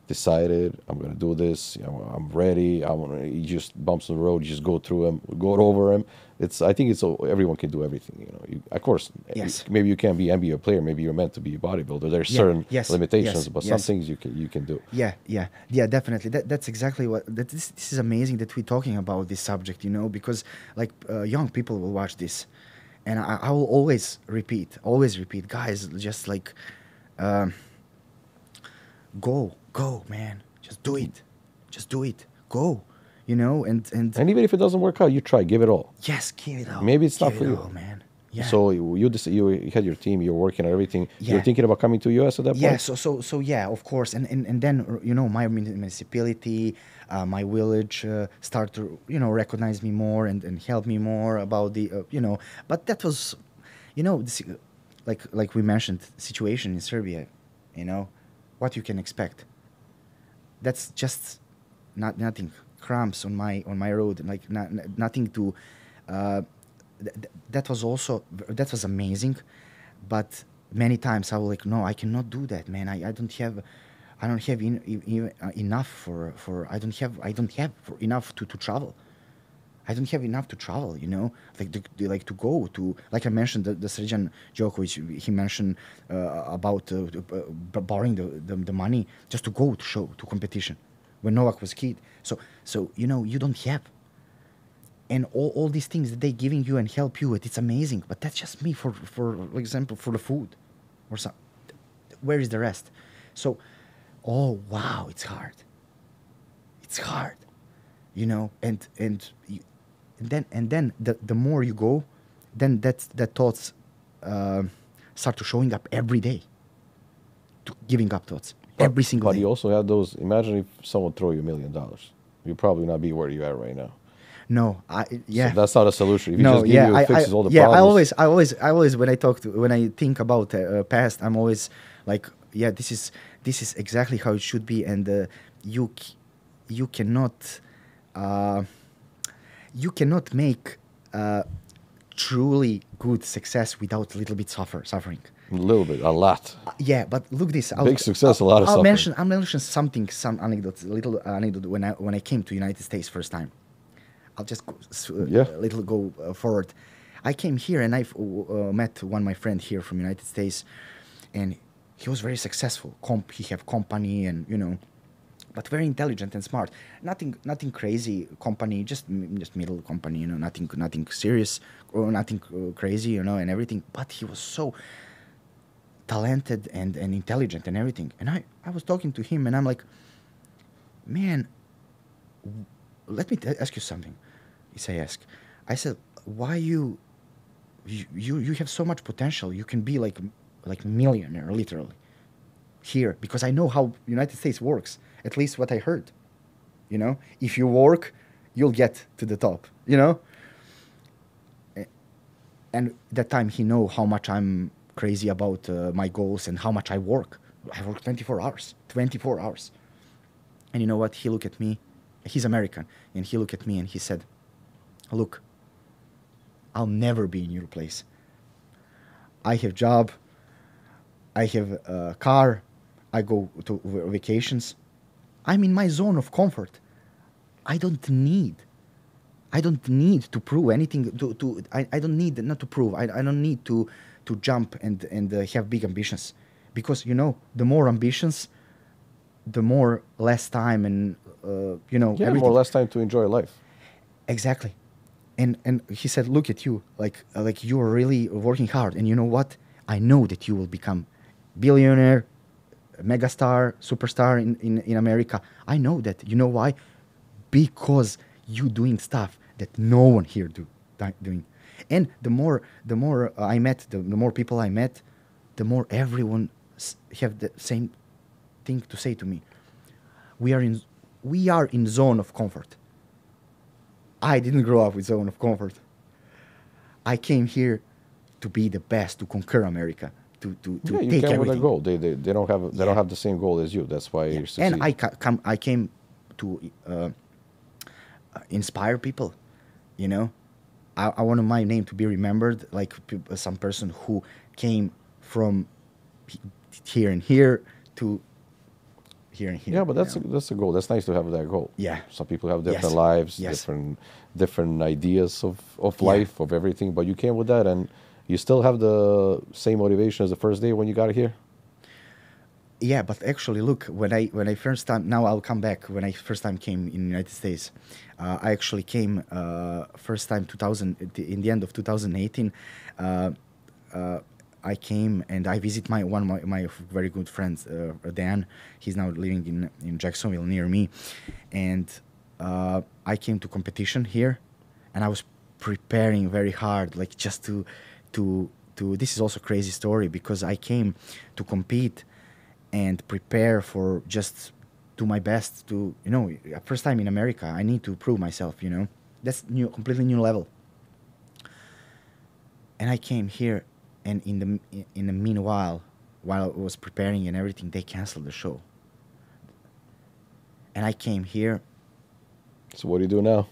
decided I'm gonna do this. You know, I'm ready. I want to. You just bumps on the road. You just go through them, go over them. It's. I think it's. Everyone can do everything. You know. Of course, Yes. maybe you can't be NBA player. Maybe you're meant to be a bodybuilder. There's Yeah. certain Yes. limitations, Yes. but some Yes. things you can do. Yeah, yeah, yeah, definitely. That's exactly what. This is amazing that we're talking about this subject, you know, because like young people will watch this, and I will always repeat, guys, just like, um, go, man, just do it, go, you know, and And even if it doesn't work out, you try. Give it all. yes, give it all. Maybe it's not give for it you. all, man. Yeah. So you had your team. You're working on everything. You're Yeah. thinking about coming to US at that Yeah, point. so yeah, of course, and then you know my municipality, my village start to recognize me more and help me more about the but that was, this, like we mentioned, situation in Serbia, you know, what you can expect. That's just nothing, cramps on my road, like nothing to. That was also that was amazing, but many times I was like, no, I cannot do that, man. I don't have, enough for I don't have for enough to travel. I don't have enough to travel, you know, like to go to, like I mentioned, the Srđan Djokovic, he mentioned about borrowing the money just to go to show to competition when Novak was kid. So you don't have, and all these things that they giving you and help you with, it's amazing. But that's just me for example, for the food, or some. Where is the rest? So, oh wow, it's hard. It's hard, you know, and then the more you go, then that thoughts start to showing up every day. To giving up thoughts every single But day. you also have those. Imagine if someone throw you $1,000,000, you'd probably not be where you're at right now. No, yeah. So that's not a solution. If you No, just give yeah, you fixes all the yeah. problems. I always when I think about past, I'm always like, yeah, this is exactly how it should be, and you cannot uh, you cannot make truly good success without a little bit suffering. A little bit, a lot. Yeah, but look this. Big success, a lot of suffering. I'll mention some anecdotes, a little anecdote when I came to United States first time. I'll just go, Yeah. a little go forward. I came here and I met one of my friend here from United States, and he was very successful. He have company and but very intelligent and smart. Nothing crazy company, just middle company. Nothing serious or nothing crazy. And everything. But he was so talented and intelligent and everything. And I was talking to him and I'm like, man, let me ask you something. I said, why you have so much potential. You can be like millionaire literally here, because I know how United States works. At least what I heard. If you work, you'll get to the top. And that time he know how much I'm crazy about my goals and how much I work. I work 24 hours. 24 hours. And you know what? He looked at me. He's American. And he looked at me and he said, look, I'll never be in your place. I have job. I have a car. I go to vacations. I'm in my zone of comfort. I don't need to prove anything. I don't need not to prove. I don't need to jump and have big ambitions, because the more ambitions, the more less time and everything. More or less time to enjoy life. Exactly. And he said, look at you, like you are really working hard, and you know what? I know that you will become billionaire, megastar, superstar in America. I know that. You know why? Because you doing stuff that no one here doing. And the more I met, the more people I met, the more everyone have the same thing to say to me. We are in zone of comfort. I didn't grow up with zone of comfort. I came here to be the best, to conquer America, to You take came with a everything. goal. They don't have the same goal as you. That's why you're succeeding. And I came to inspire people. I want my name to be remembered like some person who came from here and here to Yeah, but you that's know. that's a goal. That's nice to have that goal. Yeah. Some people have Yes. different lives, Yes. different ideas of Yeah. life, of everything. But you came with that, and you still have the same motivation as the first day when you got here. Yeah, but actually, look, when I first time, now I'll come back. When I first time came in United States, I actually came first time 2000 in the end of 2018. Uh, uh, I came and I visit one of my very good friends, Dan. He's now living in Jacksonville near me, and I came to competition here, and I was preparing very hard, like just to. This is also a crazy story because I came to compete and prepare for just do my best to first time in America. I need to prove myself. That's new, completely new level. And I came here, and in the meanwhile, while I was preparing and everything, they canceled the show. And I came here. So what do you do now?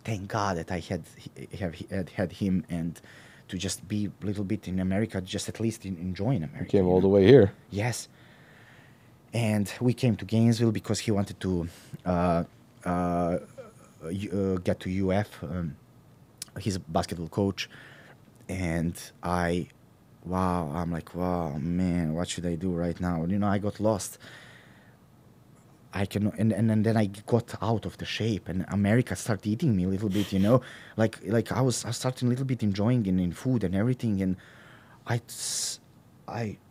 Thank God that I had him, and to just be a little bit in America, just at least enjoying America. You came all the way here. Yes. And we came to Gainesville because he wanted to get to UF. He's a basketball coach. And I'm like, wow, man, what should I do right now? I got lost. And then I got out of the shape, and America started eating me a little bit, like I started a little bit enjoying in food and everything, and I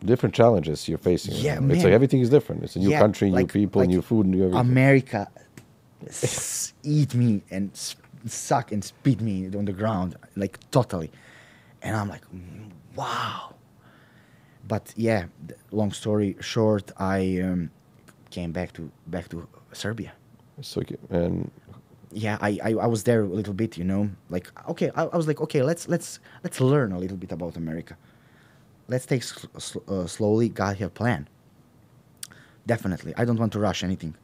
Different challenges you're facing. Yeah, It's man. like everything is different. It's a new Yeah, country, new people, new food, new everything. America eat me and suck and spit me on the ground, like totally. And I'm like, wow. But yeah, long story short, I came back to Serbia. So and Yeah, I was there a little bit, like okay, I was like, okay, let's learn a little bit about America. Let's take slowly. God have a plan. Definitely, I don't want to rush anything.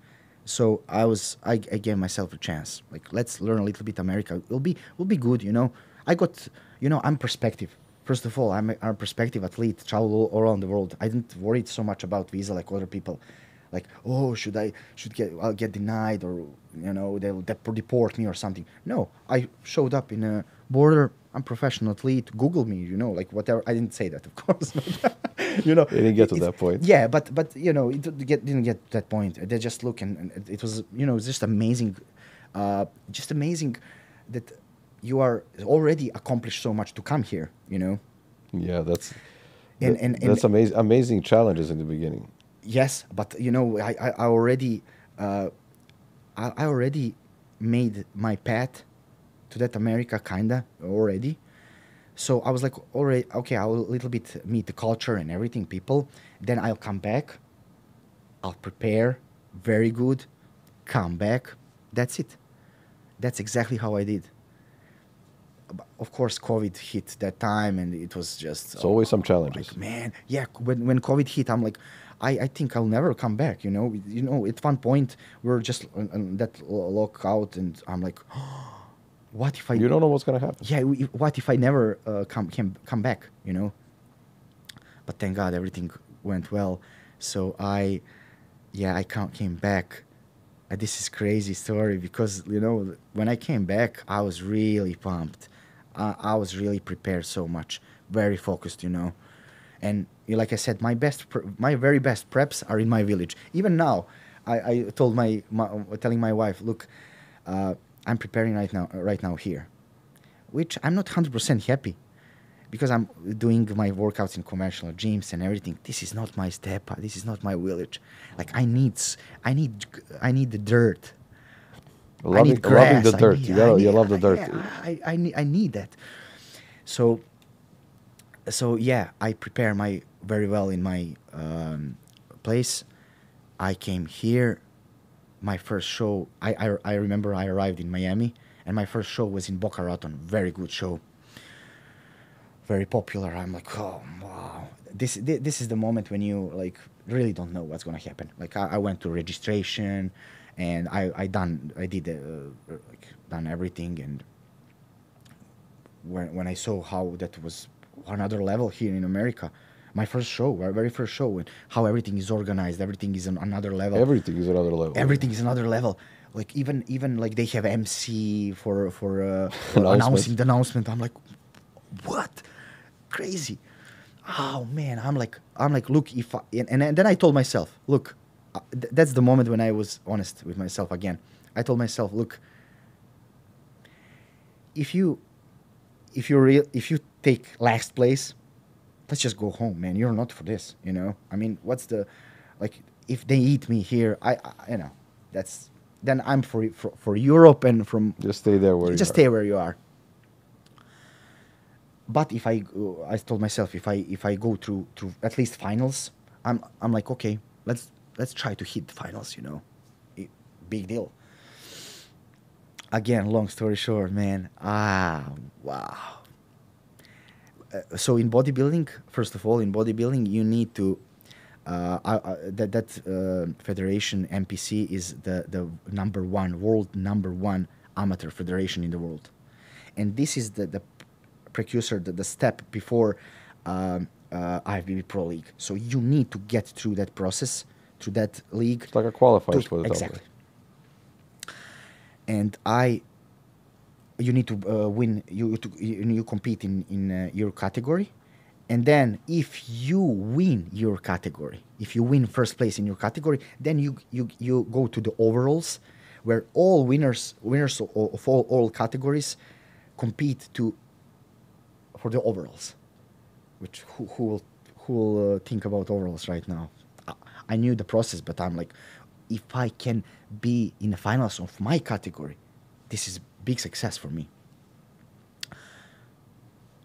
So I gave myself a chance. Like, let's learn a little bit America. Will be good. I got, I'm perspective. First of all, I'm a perspective athlete, travel all around the world. I didn't worry so much about visa like other people. Like, oh, I'll get denied, or they'll deport me or something. No, I showed up in a border. I'm professional athlete. Google me, like whatever. I didn't say that, of course. They didn't get to that point. Yeah, but it didn't get to that point. They just look, and it was just amazing, that you are already accomplished so much to come here. Yeah, that's And that's amazing. Amazing challenges in the beginning. Yes, but I already I already made my path to that America kinda already. So I was like, already okay, I'll a little bit meet the culture and everything, people. Then I'll come back. I'll prepare very good. Come back. That's it. That's exactly how I did. Of course, COVID hit that time, and it was just It's always some challenges. like, man, yeah. When COVID hit, I'm like, I think I'll never come back. At one point we were just on that lockout, and I'm like, what if I? You don't know what's gonna happen. Yeah, what if I never come back? But thank God everything went well. So I came back. This is crazy story because when I came back, I was really pumped. I was really prepared so much, very focused, and like I said, my very best preps are in my village. Even now, I told telling my wife, look, I'm preparing right now here, which I'm not 100% happy, because I'm doing my workouts in conventional gyms and everything. This is not my step. This is not my village. Like, I need the dirt. I need grass. Loving the dirt. You love the dirt. I need that. So yeah, I prepare very well in my place. I came here. My first show, I remember I arrived in Miami, and my first show was in Boca Raton. Very good show. Very popular. I'm like, oh wow, this is the moment when you like really don't know what's gonna happen. Like, I went to registration, and I did done everything, and when I saw how that was another level here in America, my first show, our very first show, and how everything is organized, everything is on another level. Everything is another level. Everything is another level. Like even like they have MC for Announcements. announcing the announcement. I'm like, what? Crazy. Oh man, I'm like, look, if I, and then I told myself, look, that's the moment when I was honest with myself again. I told myself, look, if you if you take last place, let's just go home, man. You're not for this, you know. I mean, what's the, like, if they eat me here, you know, that's then I'm for Europe and from Just stay there where you just are. stay where you are. But if I told myself if I go through at least finals, I'm like, okay, let's try to hit the finals, you know. Big deal. Again, long story short, man. Wow. So in bodybuilding, first of all, in bodybuilding, you need to federation MPC is the number one world number one amateur federation in the world, and this is the precursor, the step before IFBB Pro League. So you need to get through that process, through that league. It's like a qualifier to- for the top exactly. league. And you need to win. You compete in your category, and then if you win your category, if you win first place in your category, then you go to the overalls, where all winners of all categories compete for the overalls. Which who will think about overalls right now? I knew the process, but I'm like, if I can be in the finals of my category, this is big success for me.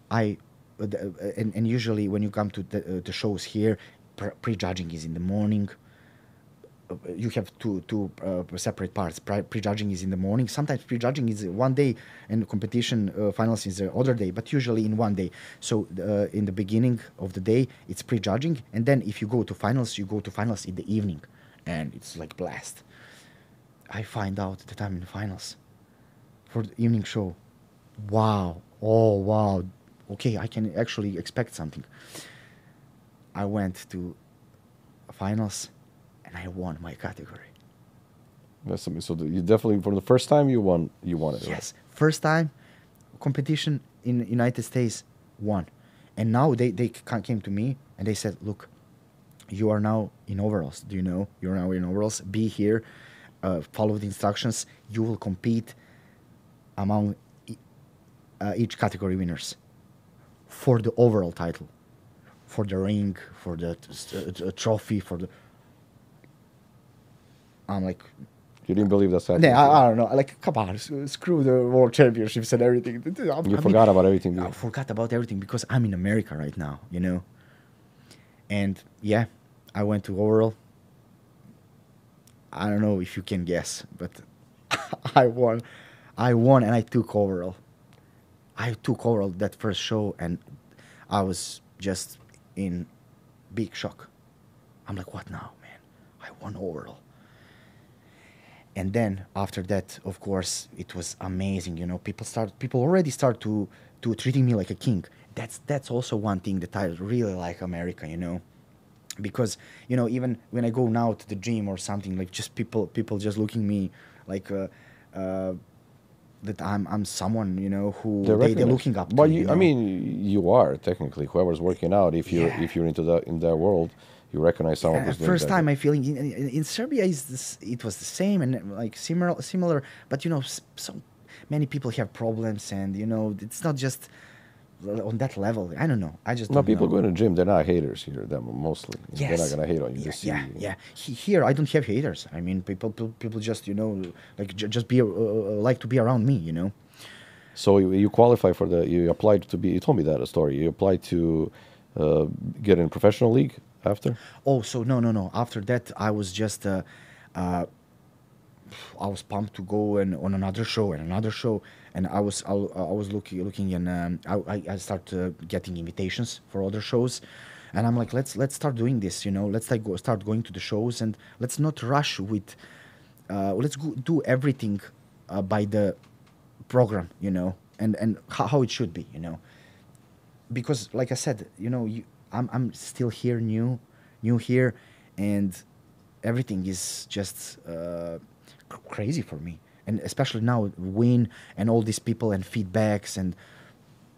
And usually when you come to the shows here, pre-judging is in the morning. You have two separate parts. Pre-judging is in the morning. Sometimes pre-judging is one day, and competition finals is the other day, but usually in one day. So in the beginning of the day, it's pre-judging, and then if you go to finals, you go to finals in the evening, and it's like blast. I find out that I'm in finals for the evening show. Wow. Oh, wow. Okay, I can actually expect something. I went to finals and I won my category. That's something. So you definitely, for the first time, you won it. Right? Yes. First time competition in United States, won. And now they came to me and they said, look, you are now in overalls. Do you know? You're now in overalls. Be here. Follow the instructions. You will compete among each category winners for the overall title, for the ring, for the trophy, for the. I'm like, You didn't believe that's happening. yeah, I don't know. Like, come on, screw the world championships and everything. You forgot about everything. I forgot about everything because I'm in America right now, you know. And yeah, I went to overall. I don't know if you can guess, but I won. I won and I took overall. I took overall that first show and I was just in big shock. I'm like, what now, man? I won overall. And then after that, of course, it was amazing. You know, people already start to treating me like a king. That's also one thing that I really like America, you know, because you know, even when I go now to the gym or something, like just people just looking me like that I'm someone, you know, who they're looking up to. But you know? I mean, you are technically whoever's working out. If you're into that world, you recognize someone who's doing first that. time I feel in Serbia it was the same and like similar, but you know, so many people have problems, and you know, it's not just on that level. I don't know. I just No, don't people know. go in the gym. They're not haters here. Them mostly. Yes. They're not gonna hate on you. They see Yeah, you. yeah. Here I don't have haters. I mean, people just, you know, like just be like to be around me, you know. So you qualify for you applied to be. You told me that a story. You applied to get in professional league after. Oh, so no. After that, I was just I was pumped to go on another show and another show, and I was looking and I started getting invitations for other shows, and I'm like, let's start doing this, you know, let's like start going to the shows, and let's not rush with let's do everything by the program, you know, and how it should be, you know, because like I said, you know, I'm still here, new here, and everything is just crazy for me. And especially now, win and all these people and feedbacks and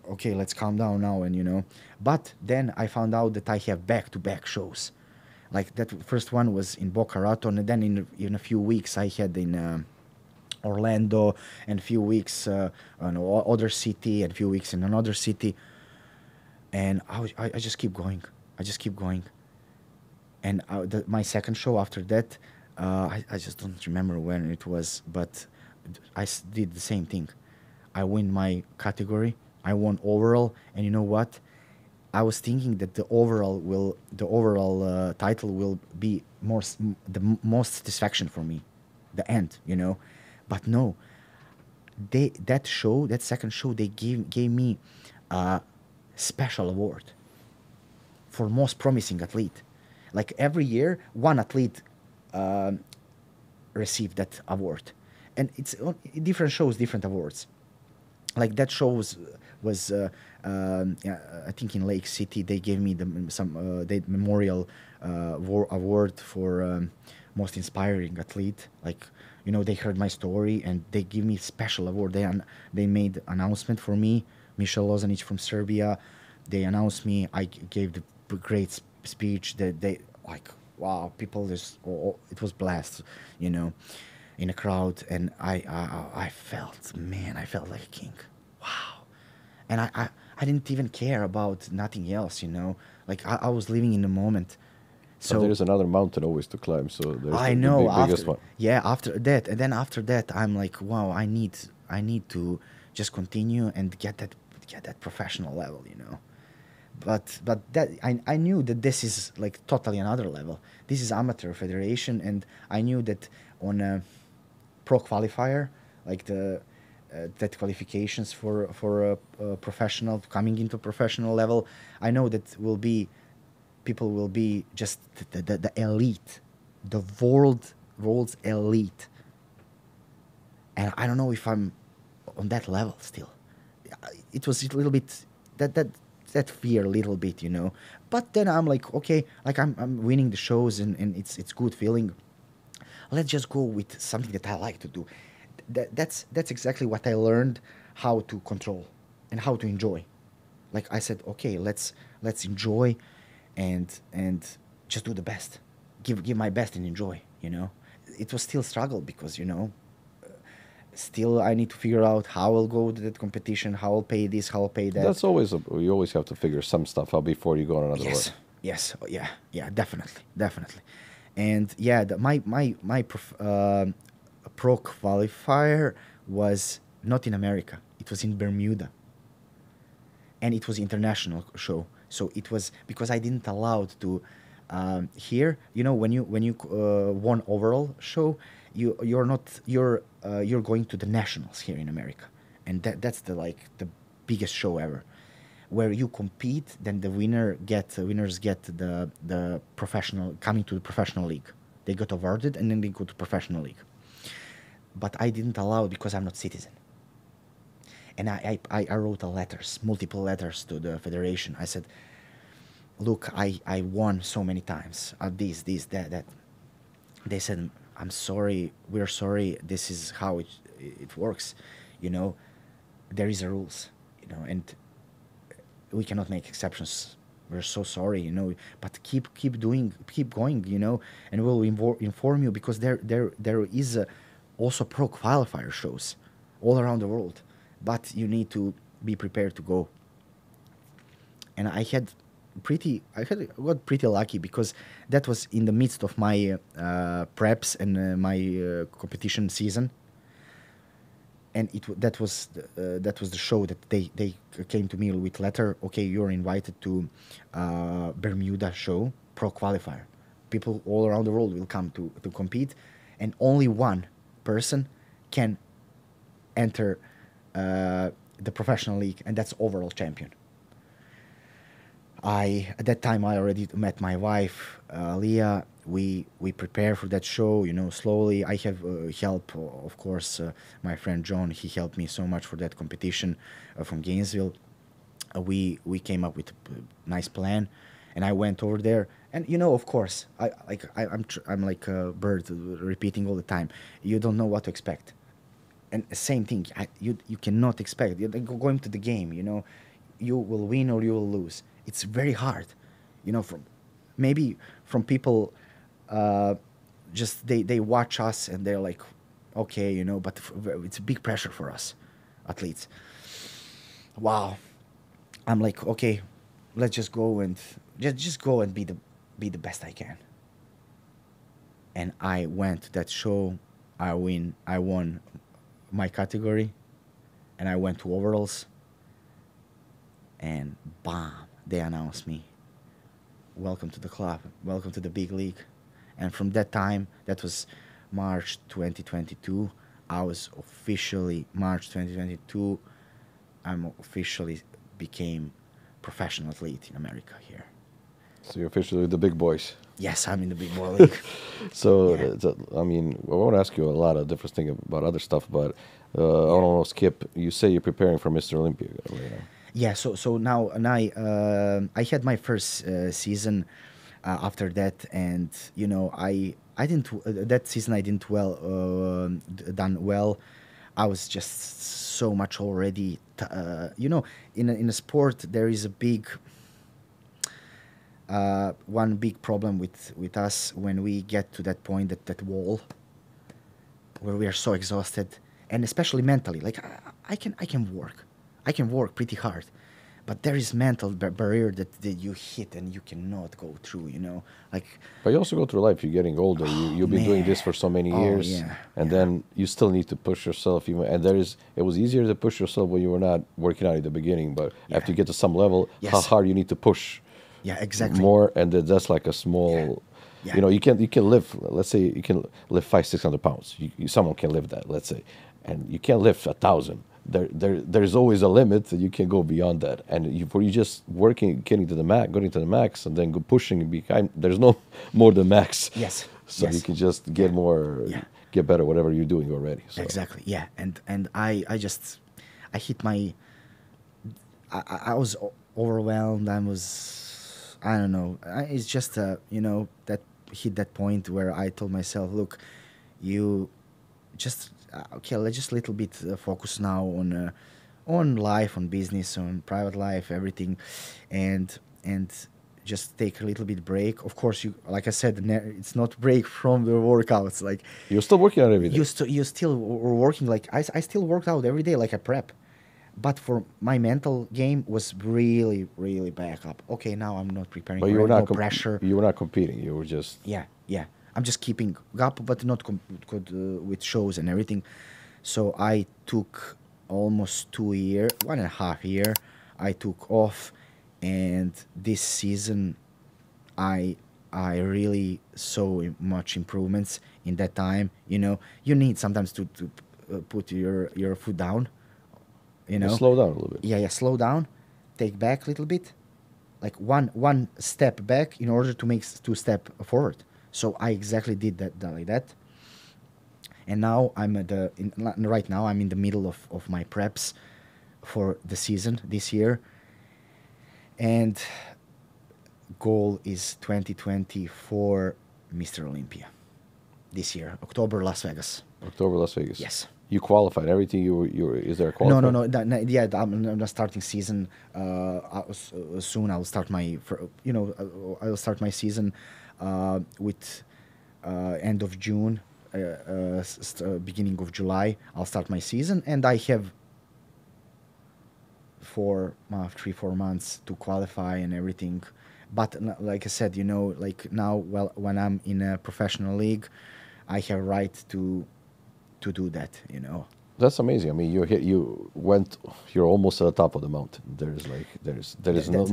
okay, let's calm down now and But then I found out that I have back-to-back shows. Like that first one was in Boca Raton, and then in a few weeks I had in Orlando, and few weeks in other city, and few weeks in another city, and I just keep going. I just keep going. And my second show after that, I just don't remember when it was, but did the same thing. I win my category. I won overall, and you know what? I was thinking that the overall title will be most satisfaction for me, the end, but no, that second show they gave me a special award for most promising athlete. Like every year, one athlete received that award, and it's different shows, different awards. Like that show was yeah, I think in Lake City they gave me the memorial award for most inspiring athlete. Like they heard my story and they give me special award. They made announcement for me, Misel Lozanic from Serbia. They announced me. I gave the great speech that they like. Wow, people just it was blessed, you know, in a crowd, and I felt, man, I felt like a king. Wow, and I didn't even care about nothing else, like I was living in the moment. But there So is another mountain always to climb, so there's I the know biggest after, one. yeah, after that, and then after that, I'm like, wow, I need to just continue and get that professional level. But that I knew that this is like totally another level. This is amateur federation, and I knew that on a pro qualifier, like the that qualifications for a professional coming into professional level, I know that people will be just the elite, the world's elite, and I don't know if I'm on that level still. It was a little bit that that that fear a little bit. But then I'm like, okay, like I'm winning the shows, and it's good feeling. Let's just go with something that I like to do. That's exactly what I learned how to control and how to enjoy. Like I said, okay, let's enjoy, and just do the best, give my best and enjoy. It was still struggle because still I need to figure out how I'll go to that competition, how I'll pay this, how I'll pay that. That's always you always have to figure some stuff out before you go on another Yes, one. yes, yeah, yeah, definitely. And yeah, my pro qualifier was not in America. It was in Bermuda, and it was international show. So it was because I didn't allowed to here. When you won overall show, you're going to the nationals here in America, and that's the biggest show ever, where you compete. Then winners get the professional coming to the professional league. They got awarded, and then they go to professional league. But I didn't allow because I'm not citizen. And I wrote multiple letters to the federation. I said, look, I won so many times. This, that. They said, I'm sorry, we're sorry. This is how it works. You know, there is a rules. And we cannot make exceptions. We're so sorry. But keep doing, keep going. And we'll inform you because there is also pro qualifier shows all around the world, but you need to be prepared to go. And got pretty lucky because that was in the midst of my preps and my competition season, and that was the show that they came to me with letter. Okay, you're invited to Bermuda show pro qualifier. People all around the world will come to compete, and only one person can enter the professional league, and that's overall champion. At that time I already met my wife, Leah. We prepare for that show, slowly. I have help, of course. My friend John, he helped me so much for that competition from Gainesville. We came up with a nice plan, And I went over there, and of course, I'm like a bird repeating all the time. You don't know what to expect, and same thing. You cannot expect. You're like going to the game. You will win or you will lose. It's very hard. From maybe from people, just they watch us and they're like, okay, but it's a big pressure for us, athletes. Wow, I'm like, okay, let's just go and just go and be the best I can. And I went to that show. I won my category, and I went to overalls. And bam, they announced me. Welcome to the club. Welcome to the big league. And from that time, that was March 2022. I was officially March 2022. I'm officially became professional athlete in America here. So you're officially the big boys. Yes, I'm in the big boy league. So, Yeah. I mean, I want to ask you a lot of different things about other stuff, but I want to skip. You say you're preparing for Mr. Olympia right now. Yeah, so now and I had my first season after that, and I didn't that season I didn't done well. I was just so much already. In a sport there is a big one big problem with us when we get to that point, that wall where we are so exhausted, and especially mentally. Like I can work pretty hard, but there is mental barrier that you hit and you cannot go through. Like But you also go through life. You're getting older. You've been doing this for so many years, yeah, and yeah. then you still need to push yourself. And it was easier to push yourself when you were not working out at the beginning, but Yeah. after you get to some level, how Yes. hard you need to push Yeah, exactly. more, and that's like a small. Yeah. You can lift. Let's say you can lift 500-600 pounds. Someone can lift that. Let's say, and you can't lift 1,000. There's always a limit that you can go beyond that, and for you just working, getting to the max, and then go pushing and behind. There's no more than max. Yes. So Yes. you can just get more, Yeah. get better, whatever you're doing already. So. Exactly. Yeah. And I hit my. I was overwhelmed. I don't know. It's just that hit that point where I told myself, look, you just okay. Let's just little bit focus now on life, on business, on private life, everything, and just take a little bit break. Of course, you like I said, it's not break from the workouts. Like You're still working on it every day. you still were working. Like I still worked out every day, like I prep. But for my mental game was really, really back up. Okay, now I'm not preparing But for you were it, no not pressure. you were not competing. You were just Yeah, yeah. I'm just keeping up, but not with shows and everything. So I took almost 2 year, 1.5 year. I took off, and this season, I really saw much improvements in that time. You need sometimes to put your foot down. slow down a little bit. Yeah, slow down, take back a little bit, like one step back in order to make 2 step forward. So I exactly did that like that. And now right now I'm in the middle of my preps for the season this year, and goal is 2024 Mr. Olympia this year, October, Las Vegas. October, Las Vegas. Yes. You qualified everything. Is there a No, qualifier? yeah, I'm not starting season. Soon I'll start I'll start my season with end of June, beginning of July. I'll start my season, and I have 3-4 months to qualify and everything. But like I said, like now, well, when I'm in a professional league, I have right to do that. That's amazing. I mean, you're almost at the top of the mountain. There's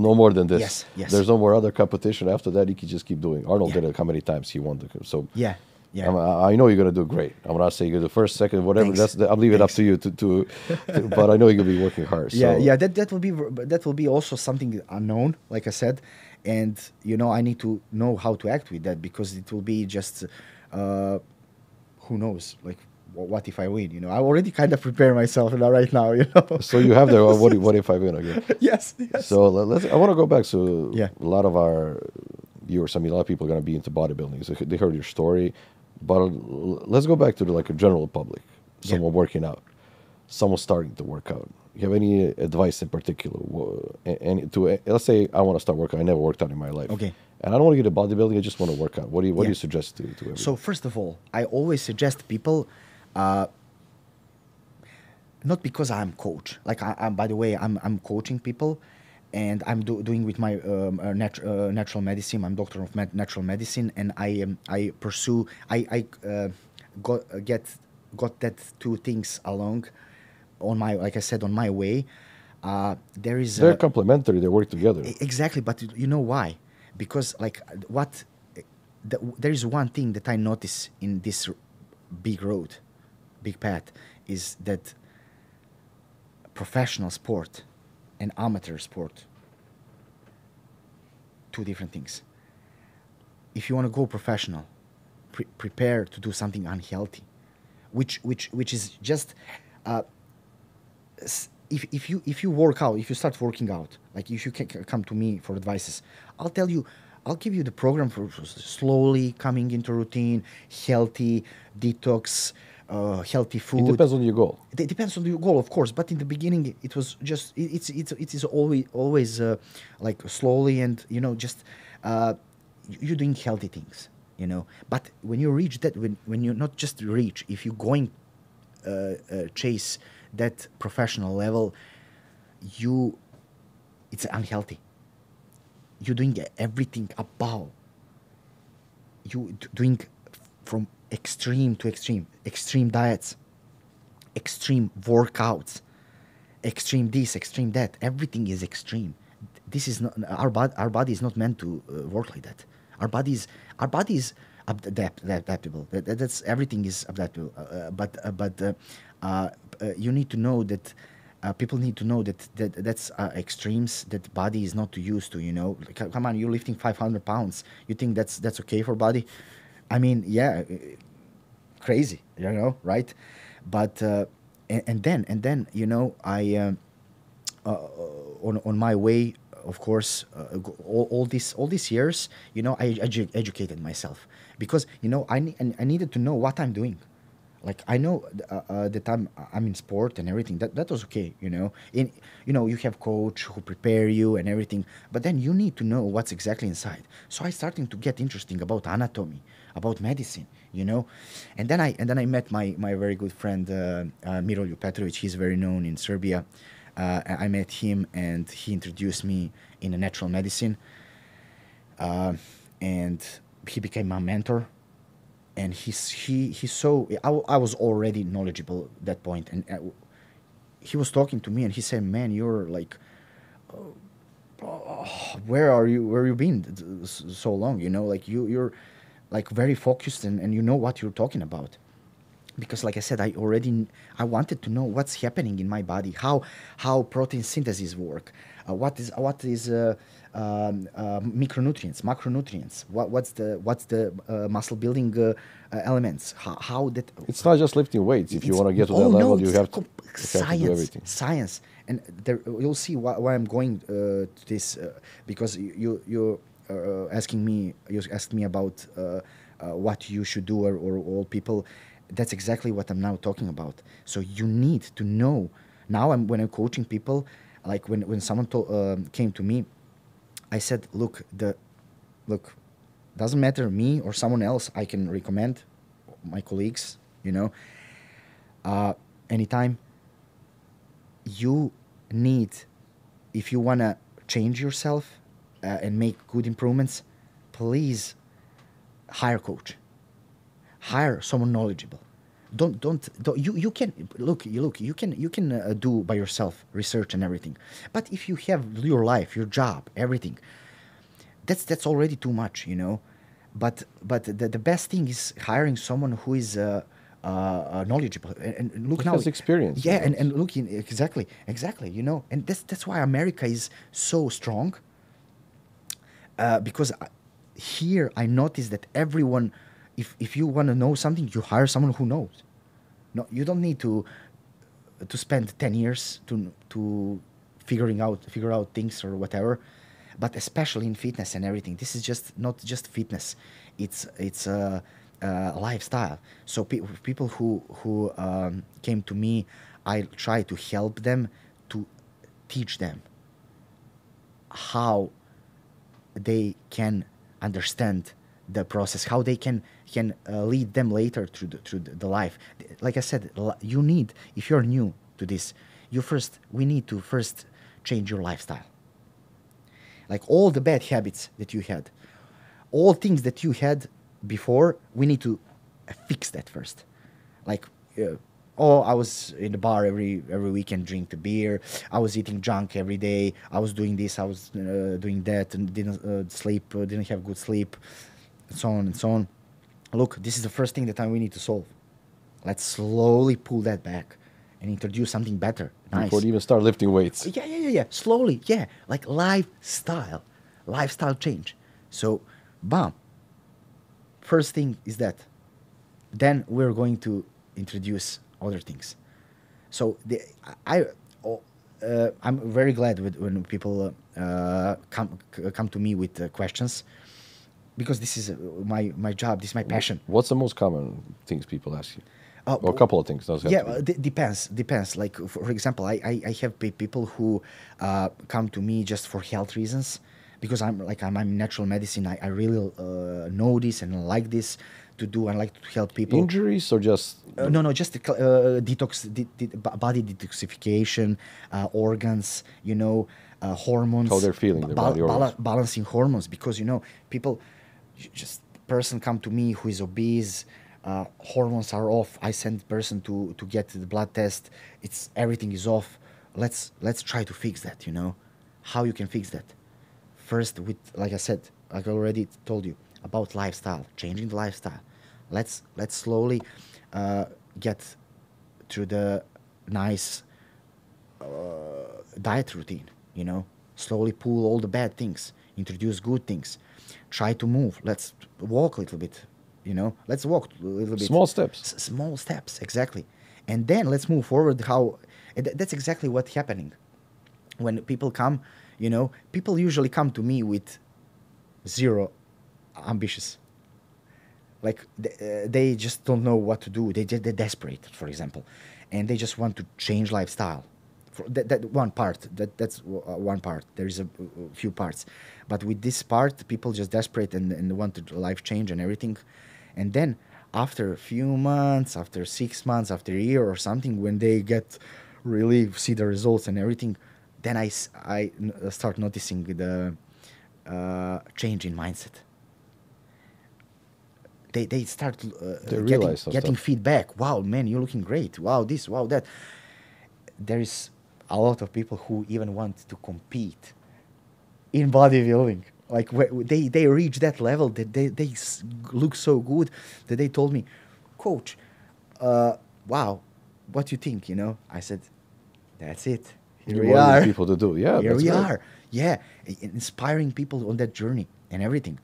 no more than this. Yes, yes. There's no more other competition after that. You can just keep doing. Arnold Yeah. did it how many times he won so. Yeah, yeah. I know you're gonna do great. I'm not saying you're the first, second, whatever. Thanks. I'll leave it up Thanks. to you but I know you're gonna be working hard. Yeah, So. yeah. That will be also something unknown, like I said, and I need to know how to act with that, because it will be just who knows, like what if I win? I already kind of prepare myself right now. So you have the what if I win again? Yes, yes. So let's. I want to go back. So Yeah. a lot of our viewers, I mean, a lot of people are going to be into bodybuilding. So they heard your story, but let's go back to like a general public. Yeah. Someone working out, someone starting to work out. You have any advice in particular? And to let's say I want to start working. I never worked out in my life. Okay. And I don't want to get into bodybuilding. I just want to work out. What do you Yeah. suggest to everyone? So first of all, I always suggest people, not because I'm coach. Like I'm by the way, I'm coaching people, and I'm doing with my natural medicine. I'm doctor of natural medicine, and I pursue. I got that two things along, on my, like I said, on my way. There is They're complementary. They work together. exactly, but you know why? Because like there is one thing that I notice in this big road, big path, is that professional sport and amateur sport, two different things. If you want to go professional, prepare to do something unhealthy, which is just if you work out, if you start working out, like if you can come to me for advices, I'll give you the program for slowly coming into routine, healthy detox, healthy food. It depends on your goal. It depends on your goal, of course, but in the beginning it was just it is always like slowly, and just you're doing healthy things, but when you reach that, when you not just reach, if you're going chase that professional level, it's unhealthy. You're doing everything above. You doing from extreme to extreme diets, extreme workouts, extreme this, extreme that. Everything is extreme. This is not our body. Our body is not meant to work like that. Our body is adaptable. That's everything is adaptable. But you need to know that. People need to know that's extremes that body is not used to. Like, come on, you're lifting 500 pounds. You think that's okay for body? I mean, yeah, crazy, right? But and then I on my way, of course, all these years, I educated myself, because I needed to know what I'm doing. Like, I know that I'm in sport and everything. That was okay, you have coach who prepare you and everything, but then you need to know what's exactly inside. So I started to get interesting about anatomy, about medicine, and then I met my very good friend Miro Petrovic. He's very known in Serbia. I met him, and he introduced me in a natural medicine, and he became my mentor. And he saw I was already knowledgeable at that point, and he was talking to me, and he said, "Man, you're like, where you been so long? Like you're like very focused, and you know what you're talking about." Because, like I said, I wanted to know what's happening in my body, how protein synthesis work, what is micronutrients, macronutrients, what's the muscle building elements, how that. It's not just lifting weights. If you want to get to that level, no, you have to science, do everything. Science, and you'll see why I'm going to this, because you asked me about what you should do, or all people. That's exactly what I'm now talking about. So you need to know. Now when I'm coaching people, like when someone came to me, I said, look, doesn't matter me or someone else. I can recommend my colleagues. Anytime. You need, if you wanna change yourself and make good improvements, please hire a coach. Hire someone knowledgeable. Don't you can you can do by yourself research and everything, but if you have your life, your job, everything, that's already too much, but the best thing is hiring someone who is knowledgeable, and look now has experience. Yeah, and looking exactly, and that's why America is so strong, because here I noticed that everyone, if you want to know something, you hire someone who knows. No, you don't need to spend 10 years to figure out things or whatever, but especially in fitness and everything, this is just not just fitness, it's a lifestyle. So people who came to me, I try to help them, to teach them how they can understand the process, how they can lead them later through the life. Like I said, you need, if you're new to this, we need to first change your lifestyle. Like all the bad habits that you had, all things that you had before, we need to fix that first. Like, oh, I was in the bar every weekend, drink the beer. I was eating junk every day. I was doing this. I was doing that, and didn't sleep. Didn't have good sleep, and so on and so on. Look, this is the first thing that we need to solve. Let's slowly pull that back and introduce something better. Nice. Before you even start lifting weights. Yeah. Slowly, yeah. Like lifestyle change. So, bam. First thing is that. Then we're going to introduce other things. So I'm very glad when people come to me with questions, because this is my job. This is my passion. What's the most common things people ask you? Well, a couple of things. Depends. Like for example, I have people who come to me just for health reasons, because I'm in natural medicine. I really know this and like this to do, and like to help people. Injuries or just no, just detox, body detoxification, organs, hormones. how they're feeling, their body organs. Balancing hormones, because people, just person come to me who is obese, hormones are off. I send person to get the blood test. Everything is off. Let's try to fix that. How you can fix that? First, with, like I said, like I already told you about lifestyle, changing the lifestyle. Let's slowly get through the nice diet routine. Slowly pull all the bad things, introduce good things. Try to move. Let's walk a little bit. Let's walk a little bit. Small steps. Small steps, exactly. And then let's move forward. That's exactly what's happening when people come. People usually come to me with zero ambitious. Like they just don't know what to do. They're desperate, for example, and they just want to change lifestyle. That one part. That's one part. There is a few parts, but with this part, people just desperate and want to life change and everything, and then after a few months, after 6 months, after a year or something, when they get really see the results and everything, then I start noticing the change in mindset. They start getting feedback. Wow, man, you're looking great. Wow, this, wow, that. There is a lot of people who even want to compete in bodybuilding. Like they reach that level that they look so good that they told me, Coach, wow, what do you think? I said, that's it. Here we are. People to do. Yeah, here we are. Yeah, inspiring people on that journey and everything.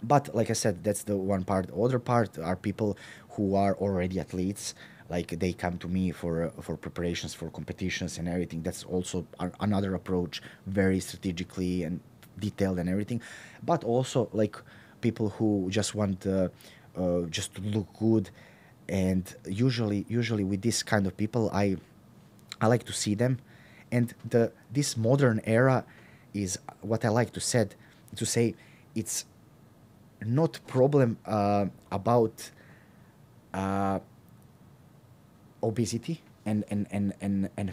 But like I said, that's the one part. The other part are people who are already athletes. Like they come to me for preparations for competitions and everything. That's also another approach, very strategically and detailed and everything. But also like people who just want just to look good. And usually with this kind of people, I like to see them. And this modern era is what I like to say. It's not problem about obesity and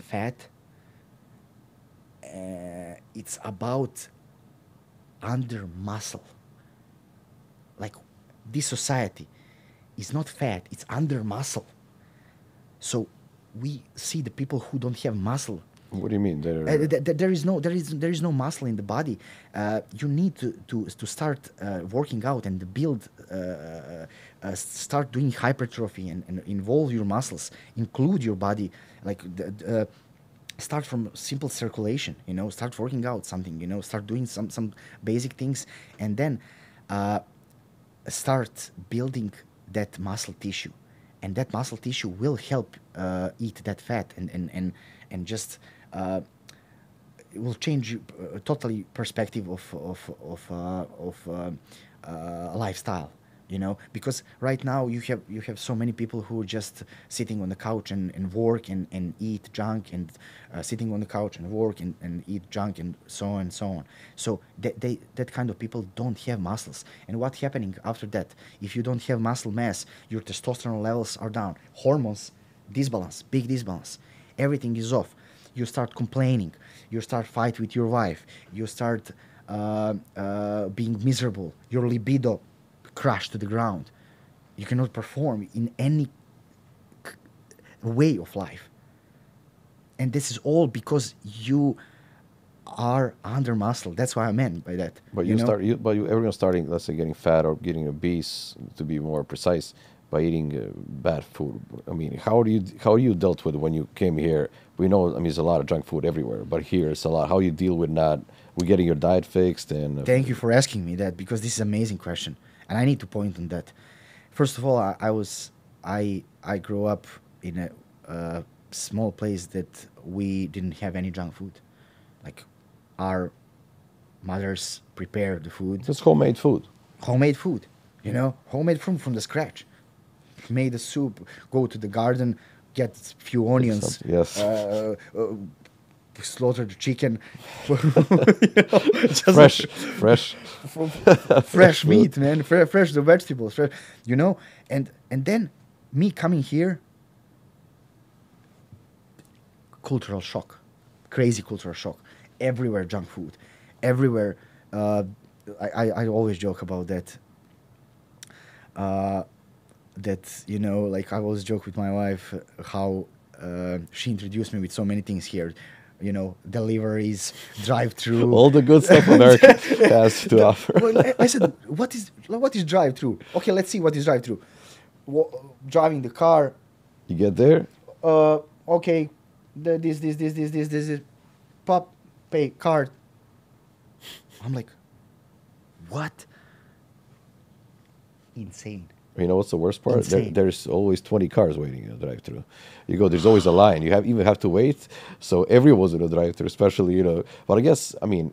fat. It's about under muscle. Like this society is not fat; it's under muscle. So we see the people who don't have muscle. What do you mean? There is no muscle in the body. You need to start working out and build, start doing hypertrophy and involve your muscles, include your body, like start from simple circulation. Start working out something. Start doing some basic things, and then start building that muscle tissue, and that muscle tissue will help eat that fat and just it will change you, totally perspective of lifestyle, you know, because right now you have so many people who are just sitting on the couch and work and eat junk, and sitting on the couch and work and eat junk, and so on and so on. So that kind of people don't have muscles. And what happening after that? If you don't have muscle mass, your testosterone levels are down, hormones disbalance, big disbalance, everything is off. You start complaining, you start fight with your wife, you start being miserable, your libido crash to the ground, you cannot perform in any way of life. And this is all because you are under muscle. That's what I meant by that. But everyone's starting, let's say, getting fat or getting obese, to be more precise, by eating bad food. I mean, how you dealt with it when you came here? We know, I mean, there's a lot of junk food everywhere, but here it's a lot. How you deal with not getting your diet fixed? And thank you for asking me that, because this is an amazing question, and I need to point on that. First of all, I grew up in a small place that we didn't have any junk food. Like, our mothers prepared the food. It's homemade food. Homemade food, you know, homemade from the scratch. Made a soup, go to the garden, get a few onions, Yes. slaughter the chicken, fresh meat, man, fresh the vegetables, fresh, you know, and then me coming here, cultural shock, crazy cultural shock, everywhere junk food, everywhere. I always joke about that. That, you know, like, I always joke with my wife how she introduced me with so many things here, you know, deliveries, drive-through, all the good stuff America has to offer. I said, what is drive-through? Okay, let's see what is drive-through. Driving the car. You get there. Okay, this, pop, pay, card. I'm like, what? Insane. You know what's the worst part? There's always 20 cars waiting in the drive-through. You go, there's always a line. You even have to wait. So everyone's in the drive-through, especially, you know. But I guess, I mean,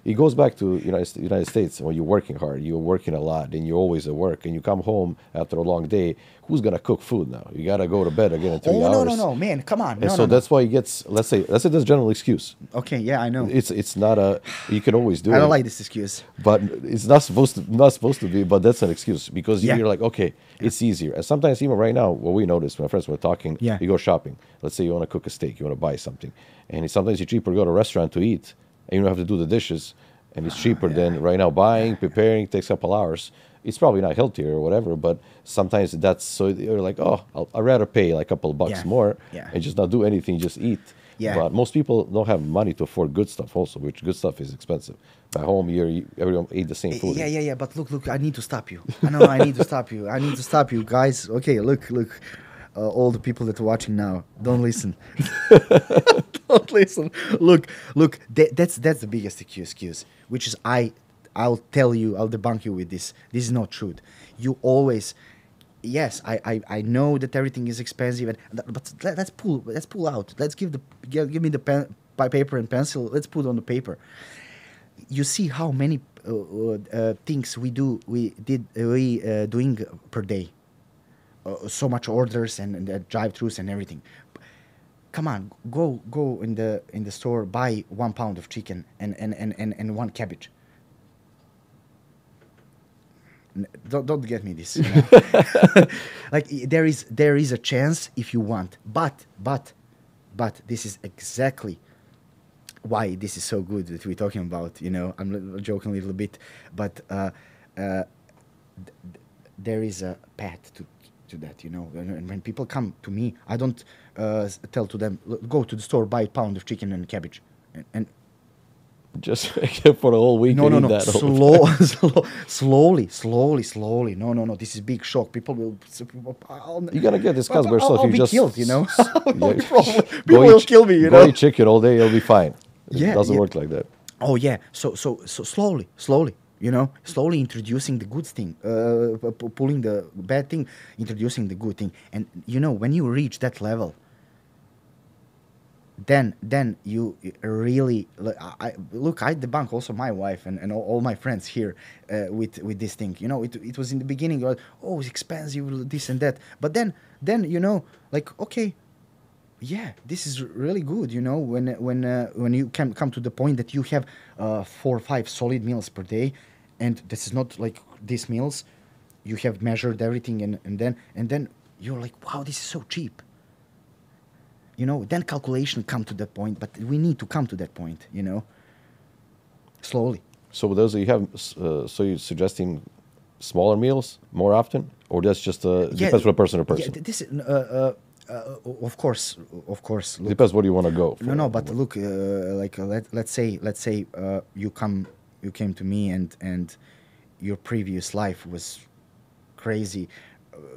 it goes back to United States. When you're working hard, you're working a lot, and you're always at work, and you come home after a long day. Who's gonna cook food now? You gotta go to bed again in 3 hours. No, man, come on. And so that's why it gets. Let's say that's a general excuse. Okay, yeah, I know. It's not a. You can always do it. I don't like this excuse. But it's not supposed to be. But that's an excuse, because you're like, okay, it's easier. And sometimes even right now, what we notice when our friends were talking, you go shopping. Let's say you want to cook a steak, you want to buy something, and sometimes it's cheaper to go to a restaurant to eat, and you don't have to do the dishes. And it's cheaper than right now buying, preparing, takes a couple hours. It's probably not healthier or whatever, but sometimes that's, so you're like, oh, I'd rather pay like a couple of bucks more and just not do anything, just eat. Yeah. But most people don't have money to afford good stuff also, which good stuff is expensive. At home, everyone ate the same food. Yeah, but look, I need to stop you. I need to stop you. I need to stop you, guys. Okay, look. All the people that are watching now, don't listen. Don't listen. Look. That's the biggest excuse, which is I'll tell you, I'll debunk you with this. This is not truth. You always, yes, I know that everything is expensive, but let's pull out. Let's give me the pen, paper and pencil. Let's put on the paper. You see how many things we doing per day. So much orders and drive-thrus and everything. Come on, go in the store, buy 1 pound of chicken and 1 cabbage. Don't get me this. You know? Like, there is a chance if you want, but this is exactly why this is so good that we're talking about. You know, I'm joking a little bit, but there is a path to that, you know. And when people come to me, I don't tell to them, go to the store, buy a pound of chicken and cabbage, and just for the whole week. No. Slowly. No. This is big shock. People will. You're gonna get disgusted by yourself. I'll be killed, you know. People will kill me, you know. Go eat chicken all day, you'll be fine. It doesn't work like that. Oh yeah. So slowly. slowly introducing the good thing, pulling the bad thing, introducing the good thing. And when you reach that level, then you really look. I debunk also my wife and all my friends here with this thing. It was in the beginning, oh, it's expensive, this and that. But then like, okay, yeah, this is really good. When you can come to the point that you have 4 or 5 solid meals per day, and this is not like these meals. You have measured everything, and then you're like, wow, this is so cheap. Then calculation come to that point, but we need to come to that point, slowly. So those you have, so you're suggesting smaller meals more often, or that's just depends from person to person. Yeah, this of course. Look, Depends what you want to go for. no, but look, like let's say you came to me, and your previous life was crazy.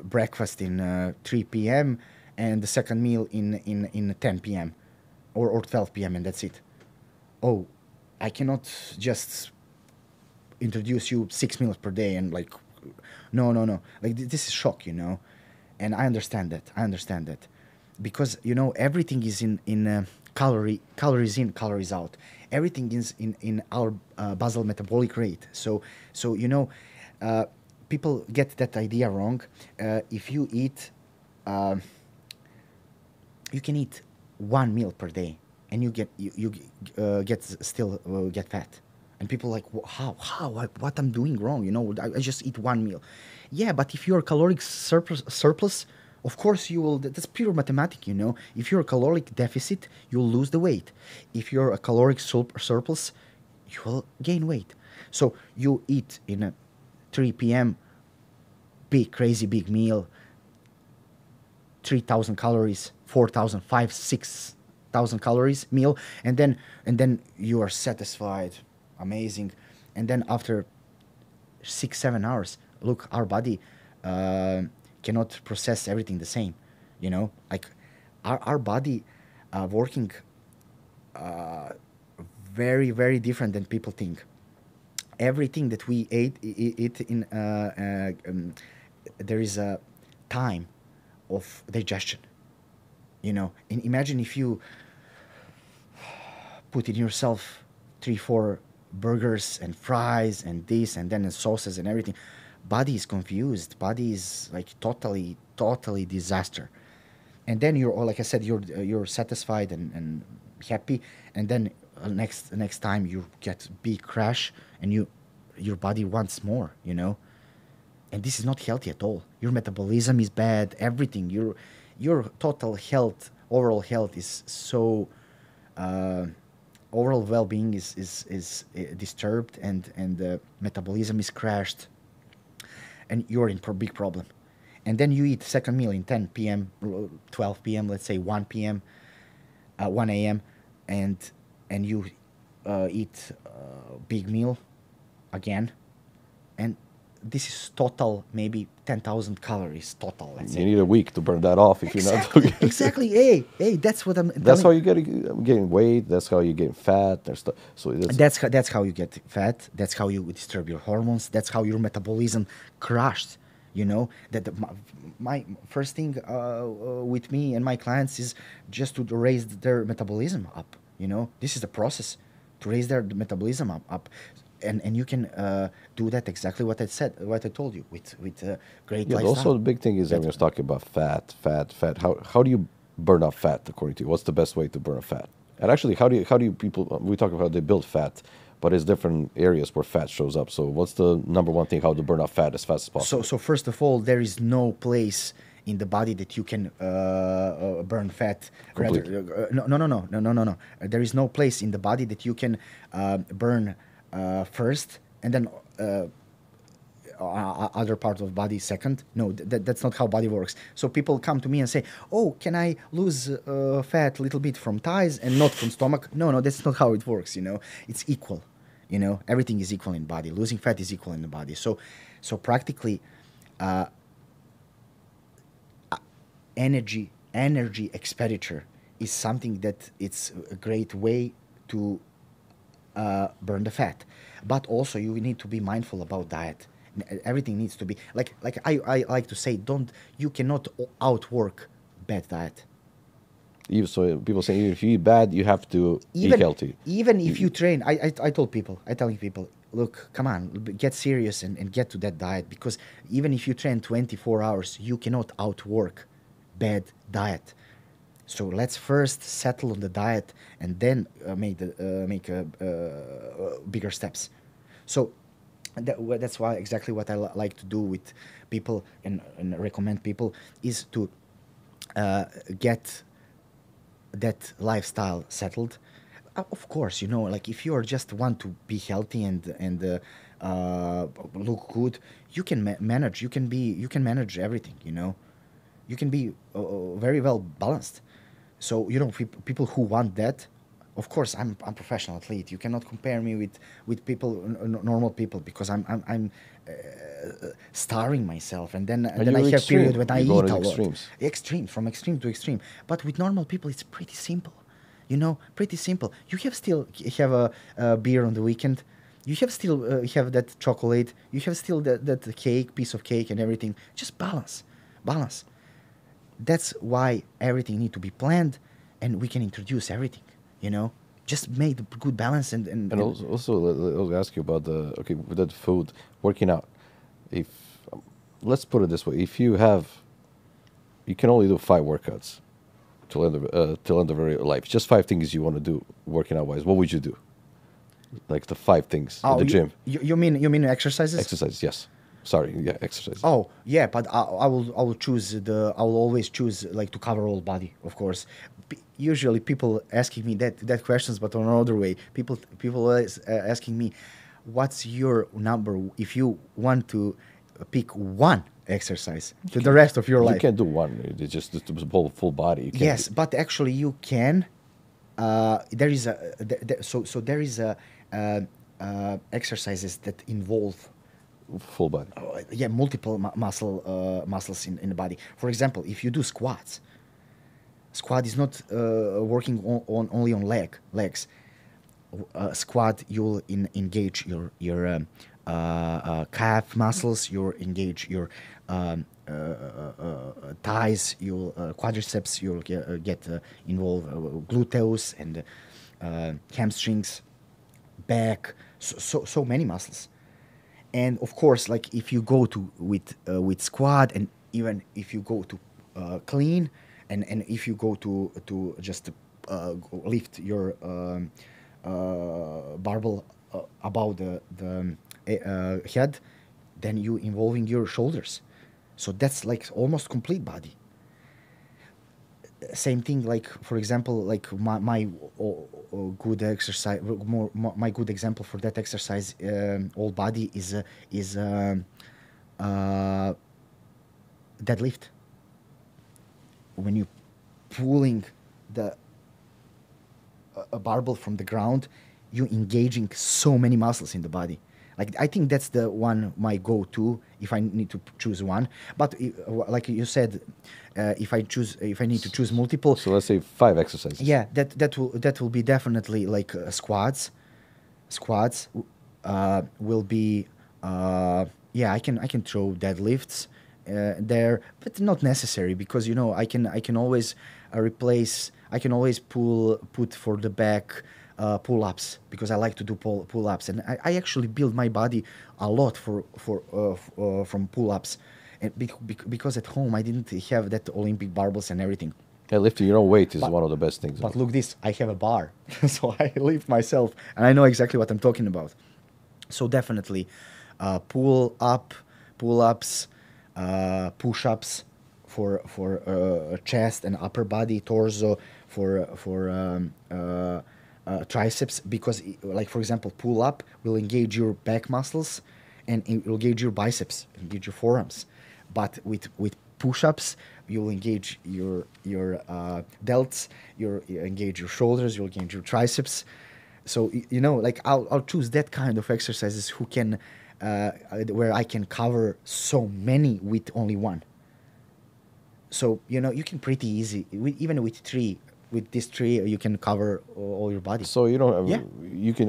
Breakfast in 3 p.m. and the second meal in 10 p.m. or 12 p.m. and that's it. Oh, I cannot just introduce you 6 meals per day and like, no. Like this is shock, and I understand that, because everything is in calories in, calories out. Everything is in our basal metabolic rate. So people get that idea wrong. If you eat. You can eat 1 meal per day, and you get still get fat, and people like, how what I'm doing wrong? I just eat 1 meal. Yeah, but if you're caloric surplus, of course you will. That's pure mathematics. If you're a caloric deficit, you'll lose the weight. If you're a caloric surplus, you will gain weight. So you eat in a 3 p.m. Crazy big meal, 3,000 calories, 4,000, 5,000, 6,000 calories meal, and then you are satisfied, amazing, and then after 6-7 hours, look, our body cannot process everything the same, like our body working very, very different than people think. Everything that we eat in there is a time of digestion. And imagine if you put in yourself 3-4 burgers and fries and this and then sauces and everything. Body is confused. Body is like totally disaster. And then like I said, you're satisfied and happy, and then next time you get big crash, and your body wants more. And this is not healthy at all. Your metabolism is bad. Everything, your total health, overall health is so. Overall well-being is disturbed, and metabolism is crashed, and you're in big problem. And then you eat second meal in 10 p.m., 12 p.m., let's say 1 p.m., 1 a.m., and you eat big meal again, and this is total maybe 10,000 calories total. Let's say. You need a week to burn that off if you're not doing it. Exactly. Hey, that's what I'm. That's how you getting weight. That's how you get fat. There's so that's how you get fat. That's how you disturb your hormones. That's how your metabolism crashed. My first thing with me and my clients is just to raise their metabolism up. This is the process to raise their metabolism up. And you can do that exactly what I told you with great lifestyle. Also, the big thing is everyone's talking about fat. How do you burn off fat according to you? What's the best way to burn off fat? And actually, how do you people? We talk about how they build fat, but there's different areas where fat shows up. So what's the number one thing how to burn off fat as fast as possible? So first of all, there is no place in the body that you can burn fat. No. There is no place in the body that you can burn first, and then other part of body second. No, that's not how body works. So people come to me and say, oh, can I lose fat a little bit from thighs and not from stomach? No, that's not how it works. It's equal. Everything is equal in body. Losing fat is equal in the body. So practically energy expenditure is something that it's a great way to burn the fat. But also you need to be mindful about diet. Everything needs to be like I like to say, don't you cannot outwork bad diet. Even so, people say even if you eat bad, you have to eat even healthy. even if you train, I told people, I telling people, look, come on, get serious and get to that diet, because even if you train 24 hours, you cannot outwork bad diet. So let's first settle on the diet and then make bigger steps. So that's why exactly what I like to do with people and recommend people is to get that lifestyle settled. Of course, like if you are just want to be healthy and look good, you can manage. You can manage everything. You can be very well balanced. So people who want that, of course, I'm professional athlete. You cannot compare me with people, normal people, because I'm starving myself, and then I you're have period extreme. when I You go eat to a the lot. extremes. Extreme, from extreme to extreme. But with normal people, it's pretty simple. Pretty simple. You have still have a beer on the weekend. You have still have that chocolate. You have still that cake, piece of cake, and everything. Just balance. That's why everything need to be planned, and we can introduce everything. Just make the good balance And also, I'll ask you about with that food, working out. If let's put it this way, if you can only do 5 workouts till end of your life. Just 5 things you want to do working out wise. What would you do? Like the 5 things in oh, the gym. you mean exercises? Exercise, yes. Sorry, yeah, exercise. Oh yeah, but I will always choose like to cover all body, of course. Usually people asking me that questions, but on another way, people always asking me, what's your number if you want to pick one exercise to the rest of your You life? can't do one. It's just the whole full body. You can't Yes, but actually you can. There is a so there is a exercises that involve full body. yeah, multiple muscles in the body. For example, if you do squats, squat is not working only on legs. Squat, you'll engage your calf muscles. You'll engage your thighs. You'll quadriceps. You'll get involve gluteus and hamstrings, back. So many muscles. And of course, like if you go to with squat, and even if you go to clean, and if you go to just lift your barbell above the head, then you involving your shoulders. So that's like almost complete body. Same thing, like for example, like my good exercise, my good example for that exercise, all body is deadlift. When you pulling the a barbell from the ground, you engaging so many muscles in the body. Like I think that's the one my go-to if I need to choose one. But like you said, if I need to choose multiple, So let's say 5 exercises. yeah, that will be definitely like squats. Squats will be yeah, I can throw deadlifts there, but not necessary, because I can always replace. I can always put for the back pull-ups, because I like to do pull-ups, and I actually build my body a lot from pull-ups, and because at home I didn't have that Olympic barbells and everything. Yeah, lifting your own weight is But- one of the best things. But look this, I have a bar, so I lift myself, and I know exactly what I'm talking about. So definitely, pull-ups, push-ups for chest and upper body, torso, for triceps, because like for example, pull-up will engage your back muscles, and it will engage your biceps, engage your forearms. But with push-ups, you'll engage your delts, you engage your shoulders, you'll engage your triceps. So like I'll choose that kind of exercises who can where I can cover so many with only one. So you can pretty easy even with three. with this tree you can cover all your body. So you don't. Yeah. You can.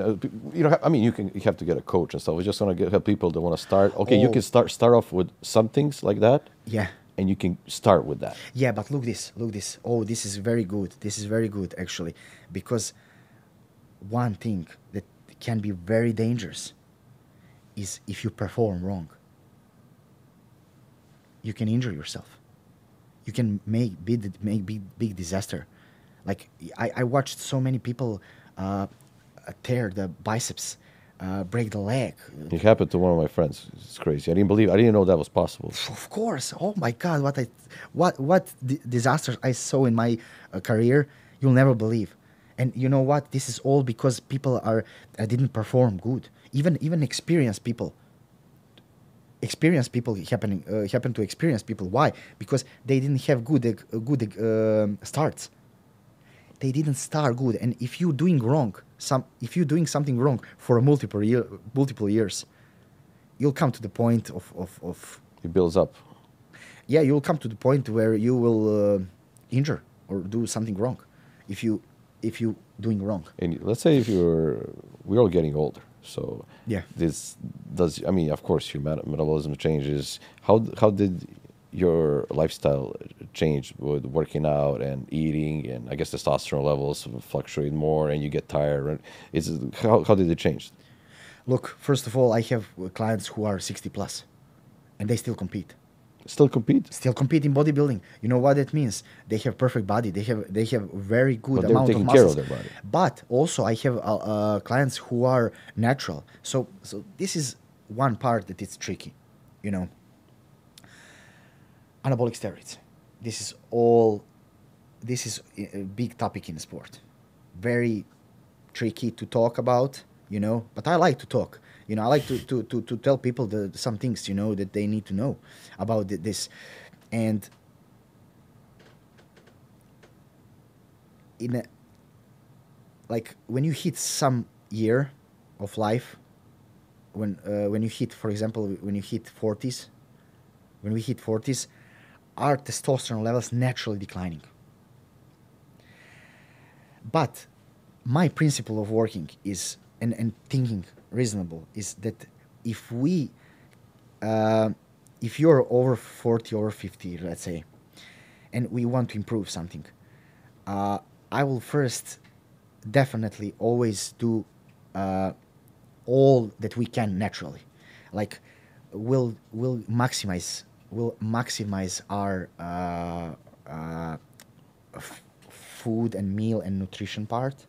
You don't. I mean, you have to get a coach and stuff. We just want to help people that want to start. Okay, you Oh. can start off with some things like that, Yeah. and you can start with that. Yeah, but look this. Oh, this is very good. This is very good actually, because one thing that can be very dangerous is if you perform wrong. You can injure yourself. You can make big disaster. Like I watched so many people tear the biceps, break the leg. It happened to one of my friends. It's crazy. I didn't know that was possible. Of course. Oh my God! What disasters I saw in my career, you'll never believe. And you know what? This is all because people didn't perform good. Even experienced people. Happen to experienced people. Why? Because they didn't have good starts. They didn't start good. And if you're doing something wrong for multiple years, you'll come to the point of It builds up. yeah, you'll come to the point where you will injure or do something wrong if you doing wrong. And let's say we're all getting older. So Yeah. this does. I mean, of course, your metabolism changes. How did your lifestyle change with working out and eating, and I guess testosterone levels fluctuate more, and you get tired? How did it change? Look, first of all, I have clients who are 60 plus, and they still compete. Still compete? Still compete in bodybuilding. You know what that means? They have perfect body. They have very good But they're amount of taking care muscles. of their body. But also, I have clients who are natural. So this is one part that it's tricky, you know. Anabolic steroids. This is a big topic in sport. Very tricky to talk about, you know. But I like to talk. You know, I like to tell people some things, you know, that they need to know about this. And like when you hit some year of life, when you hit, for example, when you hit 40s, when we hit 40s, our testosterone levels naturally declining. But my principle of working is and thinking reasonable is that if you're over 40 or 50, let's say, and we want to improve something, I will first definitely always do all that we can naturally. Like we'll maximize our food and meal and nutrition part.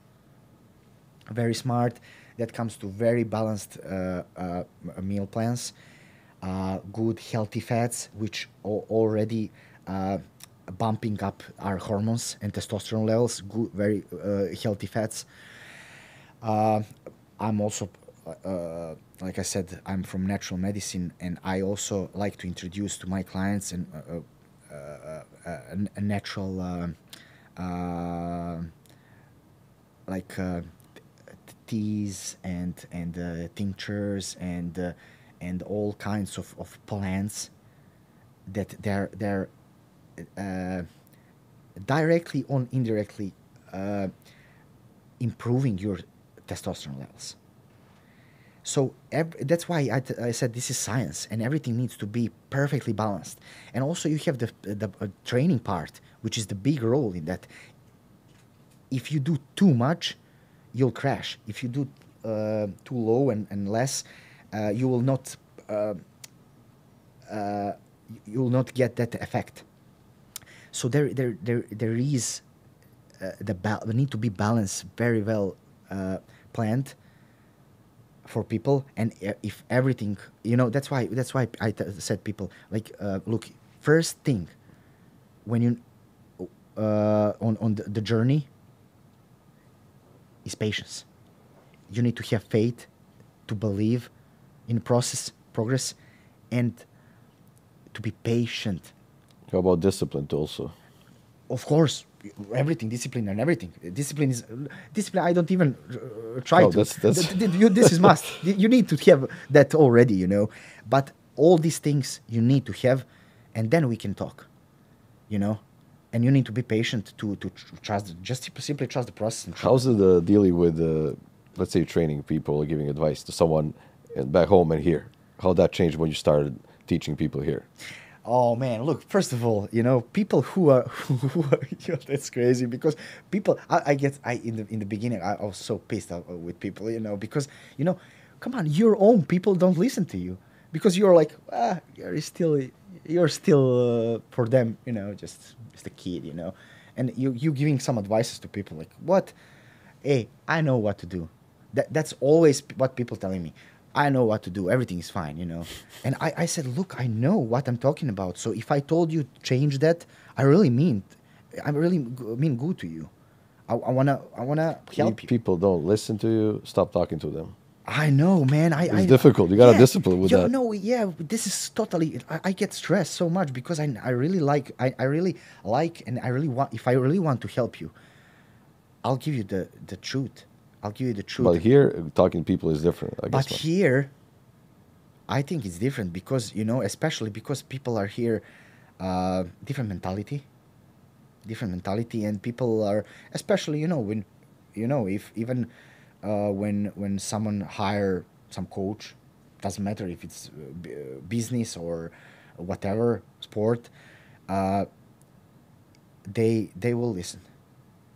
Very smart. That comes to very balanced meal plans, good healthy fats, which already bumping up our hormones and testosterone levels. Good, very healthy fats. I'm also, like I said, I'm from natural medicine, and I also like to introduce to my clients a natural, like teas and tinctures and all kinds of plants that they're directly or indirectly improving your testosterone levels. So that's why I said this is science, and everything needs to be perfectly balanced. And also you have the training part, which is the big role in that. If you do too much, you'll crash. If you do too low and less, you will not get that effect. So there is the need to be balanced, very well planned for people. And if everything, you know, that's why I said people like look, first thing when you on the journey is patience. You need to have faith, to believe in progress, and to be patient. How about discipline too also? Of course, everything, discipline and everything. Discipline. I don't even try No, to. that's- This is must. You need to have that already, you know. But all these things you need to have, and then we can talk, you know. and you need to be patient to trust, just simply trust the process. And How's it dealing with, let's say, training people or giving advice to someone back home and here? How that changed when you started teaching people here? Oh man, look, first of all, people who are, that's crazy because people, in the beginning, I was so pissed with people, because, come on, your own people don't listen to you because you're like, you're still for them, just a kid, and you giving some advices to people like, what? Hey, I know what to do. That's always what people telling me. I know what to do. Everything is fine, And I said, look, I know what I'm talking about. So if I told you change that, I really mean good to you. I wanna help you. People don't listen to you, stop talking to them. I know, man. It's difficult. You got to discipline with that. No, yeah, this is totally. I get stressed so much because I really like, and I really want. If I really want to help you, I'll give you the truth. I'll give you the truth. But here, talking to people is different, I guess. But here, I think it's different because, especially because people are here, different mentality, and people are, especially, when, if even when someone hire some coach, doesn't matter if it's business or whatever, sport, they will listen.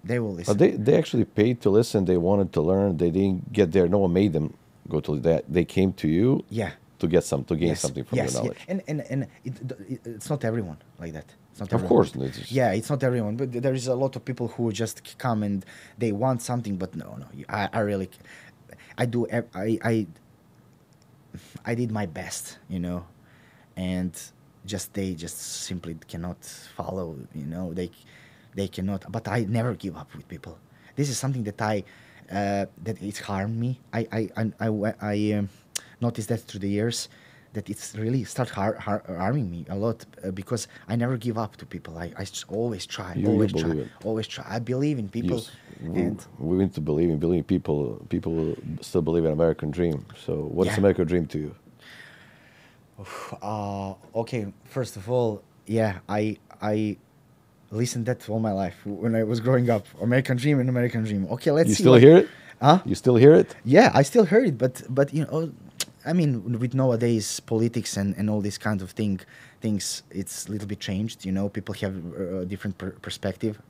They will listen. They actually paid to listen. They wanted to learn. They didn't get there. No one made them go to that. They came to you. Yeah. To gain something from your knowledge. Yeah. And it's not everyone like that. It's not of everyone. Course. Yeah, it's not everyone. But there is a lot of people who just come and they want something, but no. I really, I do. I did my best, and they just simply cannot follow. They cannot. But I never give up with people. This is something that that it's harmed me. I noticed that through the years that it's really start harming me a lot because I never give up to people. I always try. Always try. I believe in people. We need to believe in people. People still believe in American dream. So what is American dream to you? Okay, first of all, yeah, I listened that all my life when I was growing up. American dream and American dream. Okay, let's see. You still hear it? Huh? You still hear it? Yeah, I still hear it, but I mean, with nowadays politics and all these kinds of things, it's a little bit changed. People have a different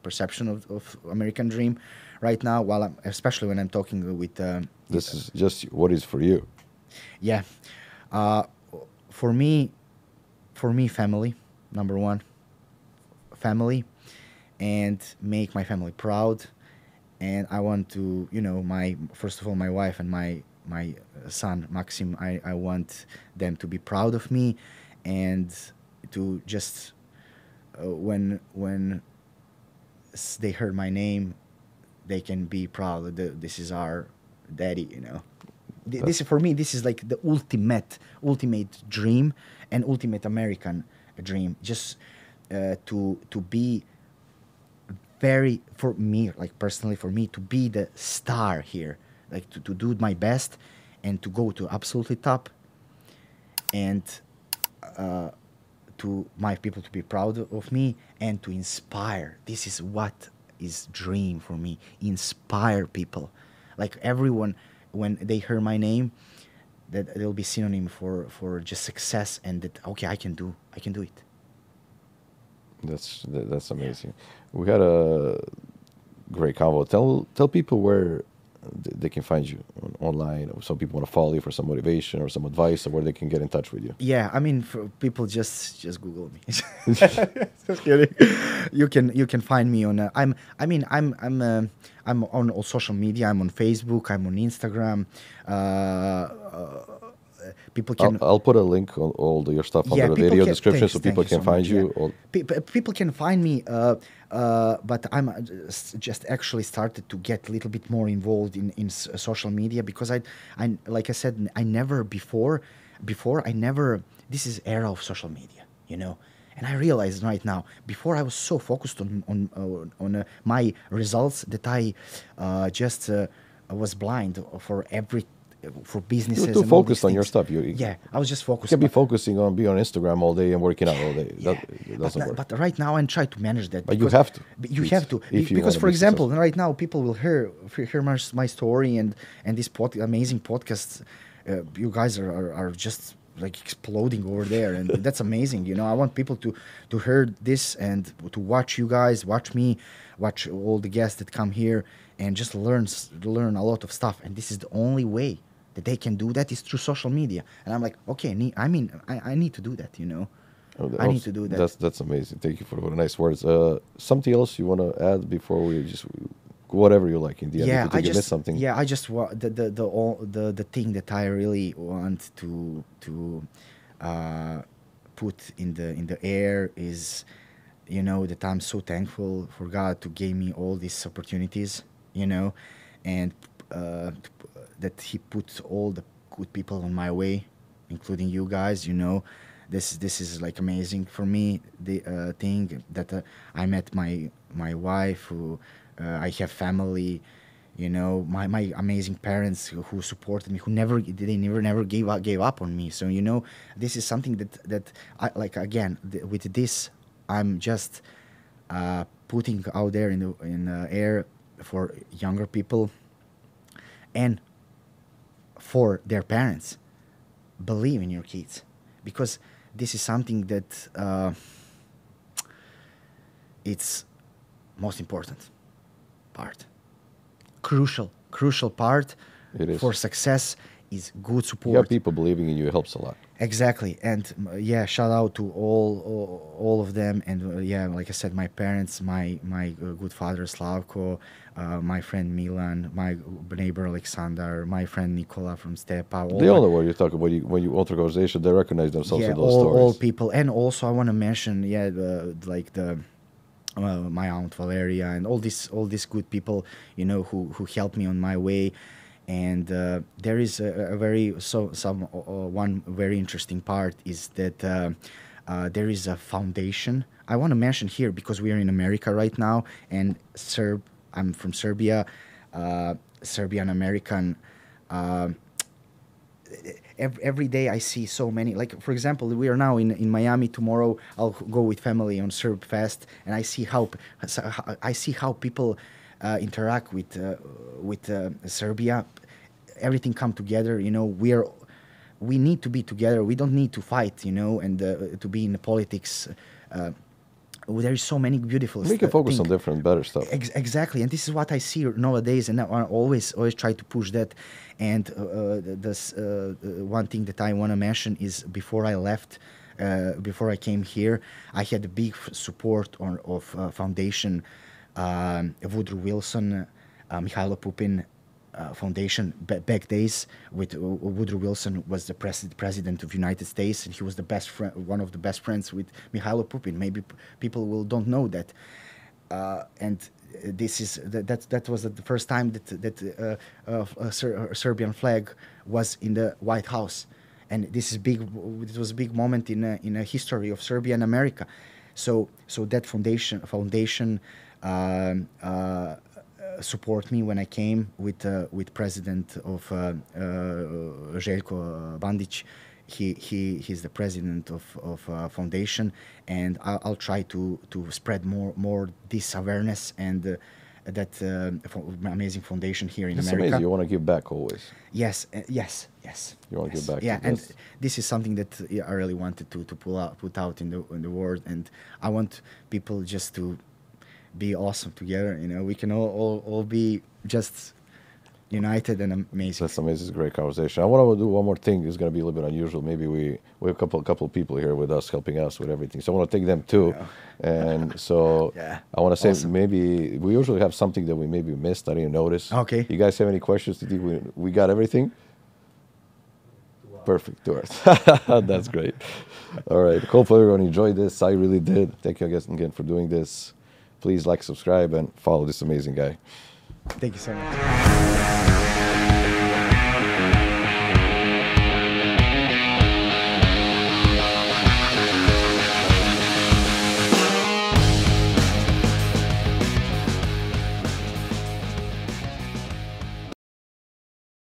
perception of American dream right now. While especially when I'm talking with this is just what is for you. Yeah, for me, family, number one. Family, and make my family proud. And I want to, first of all, my wife and my son Maxim. I want them to be proud of me, and to just when they heard my name, they can be proud that this is our daddy. This for me. This is like the ultimate dream and ultimate American dream. Just to be very, for me, like personally for me, to be the star here, like to do my best and to go to absolutely top, and to my people to be proud of me and to inspire. This is what is dream for me. Inspire people, like everyone when they hear my name, that it'll be synonym for just success, and that okay, I can do it. That's amazing. We had a great convo. Tell people where they can find you online, or some people want to follow you for some motivation or some advice, or where they can get in touch with you. Yeah, I mean, for people just Google me. Just kidding. You can find me on. I'm on all social media. I'm on Facebook. I'm on Instagram. People can. I'll put a link on all your stuff under the video description, so people can find you. People can find me, but I'm just actually started to get a little bit more involved in social media because I like I said, I never before I never. This is era of social media, And I realize right now, before I was so focused on my results that I just was blind for for You're businesses. too and all focused these on your things. stuff. Yeah, I was just You focused. can be focusing on being on Instagram all day and working out all day. Yeah, That doesn't work. but right now I'm trying to manage that. But you because- have to. but you have to If you because, wanna for be example, successful. right now people will hear my story and this amazing podcast. You guys are just like exploding over there, and that's amazing. You know, I want people to hear this and to watch you guys, watch me, watch all the guests that come here, and just learn a lot of stuff. And this is the only way that they can do that is through social media. And I'm like, okay, I need to do that. You know, I need to do that. That's amazing. Thank you for the nice words. Something else you want to add before we just whatever you like in the end? Yeah, if you think you missed something. Yeah, I just the thing that I really want to put in the air is, you know, that I'm so thankful for God to give me all these opportunities, you know, and that He put all the good people on my way, including you guys. You know, this is like amazing for me. The thing that I met my wife, who I have family, you know, my amazing parents who supported me, who never gave up on me. So, you know, this is something that I like. Again, with this, I'm just putting out there in the air for younger people and for their parents. Believe in your kids, because this is something that it's most important part. Crucial part It is. for success is good support. You have people believing in you. It helps a lot. Exactly, and yeah, shout out to all of them, and yeah, like I said, my parents, my good father Slavko, my friend Milan, my neighbor Alexander, my friend Nikola from Stepa. They all know what you're talking about. When you enter organization, they recognize themselves Yeah, in those stories. all people, and also I want to mention, yeah, my aunt Valeria and all these good people, you know, who helped me on my way. And there is one very interesting part is that there is a foundation I want to mention here, because we are in America right now, and I'm from Serbia, Serbian American. Every day I see so many, like for example, we are now in Miami. Tomorrow I'll go with family on Serb Fest, and I see how people interact with Serbia. Everything come together, you know. We need to be together. We don't need to fight, you know, and to be in the politics. There is so many beautiful. We can focus on different, better stuff. Exactly, and this is what I see nowadays, and I always try to push that. And this one thing that I want to mention is before I left, before I came here, I had a big support of foundation, Woodrow Wilson, Mihailo Pupin. Foundation back days with Woodrow Wilson was the president of United States, and he was the best friend, one of the best friends with Mihailo Pupin. Maybe people don't know that, and this is that was the first time that a Serbian flag was in the White House, and this is big. It was a big moment in a history of Serbia and America. So that foundation. Support me when I came with President of Željko Bandić. He's the president of foundation, and I'll try to spread more this awareness and that amazing foundation here in It's America. amazing. You want to give back always. Yes. You want to give back. Yeah, to and this. this is something that I really wanted to put out in the world, and I want people just to be awesome together. You know, we can all be just united and amazing. That's amazing. It's a great conversation. I want to do one more thing. It's going to be a little bit unusual. Maybe we have a couple of people here with us, helping us with everything. So I want to thank them too. And so Yeah. I want to say Awesome. maybe we usually have something that we maybe missed. I didn't notice. Okay. You guys have any questions? Do you think we got everything? Perfect. To earth. That's great. All right. Hopefully everyone enjoyed this. I really did. Thank you again for doing this. Please like, subscribe, and follow this amazing guy. Thank you so much.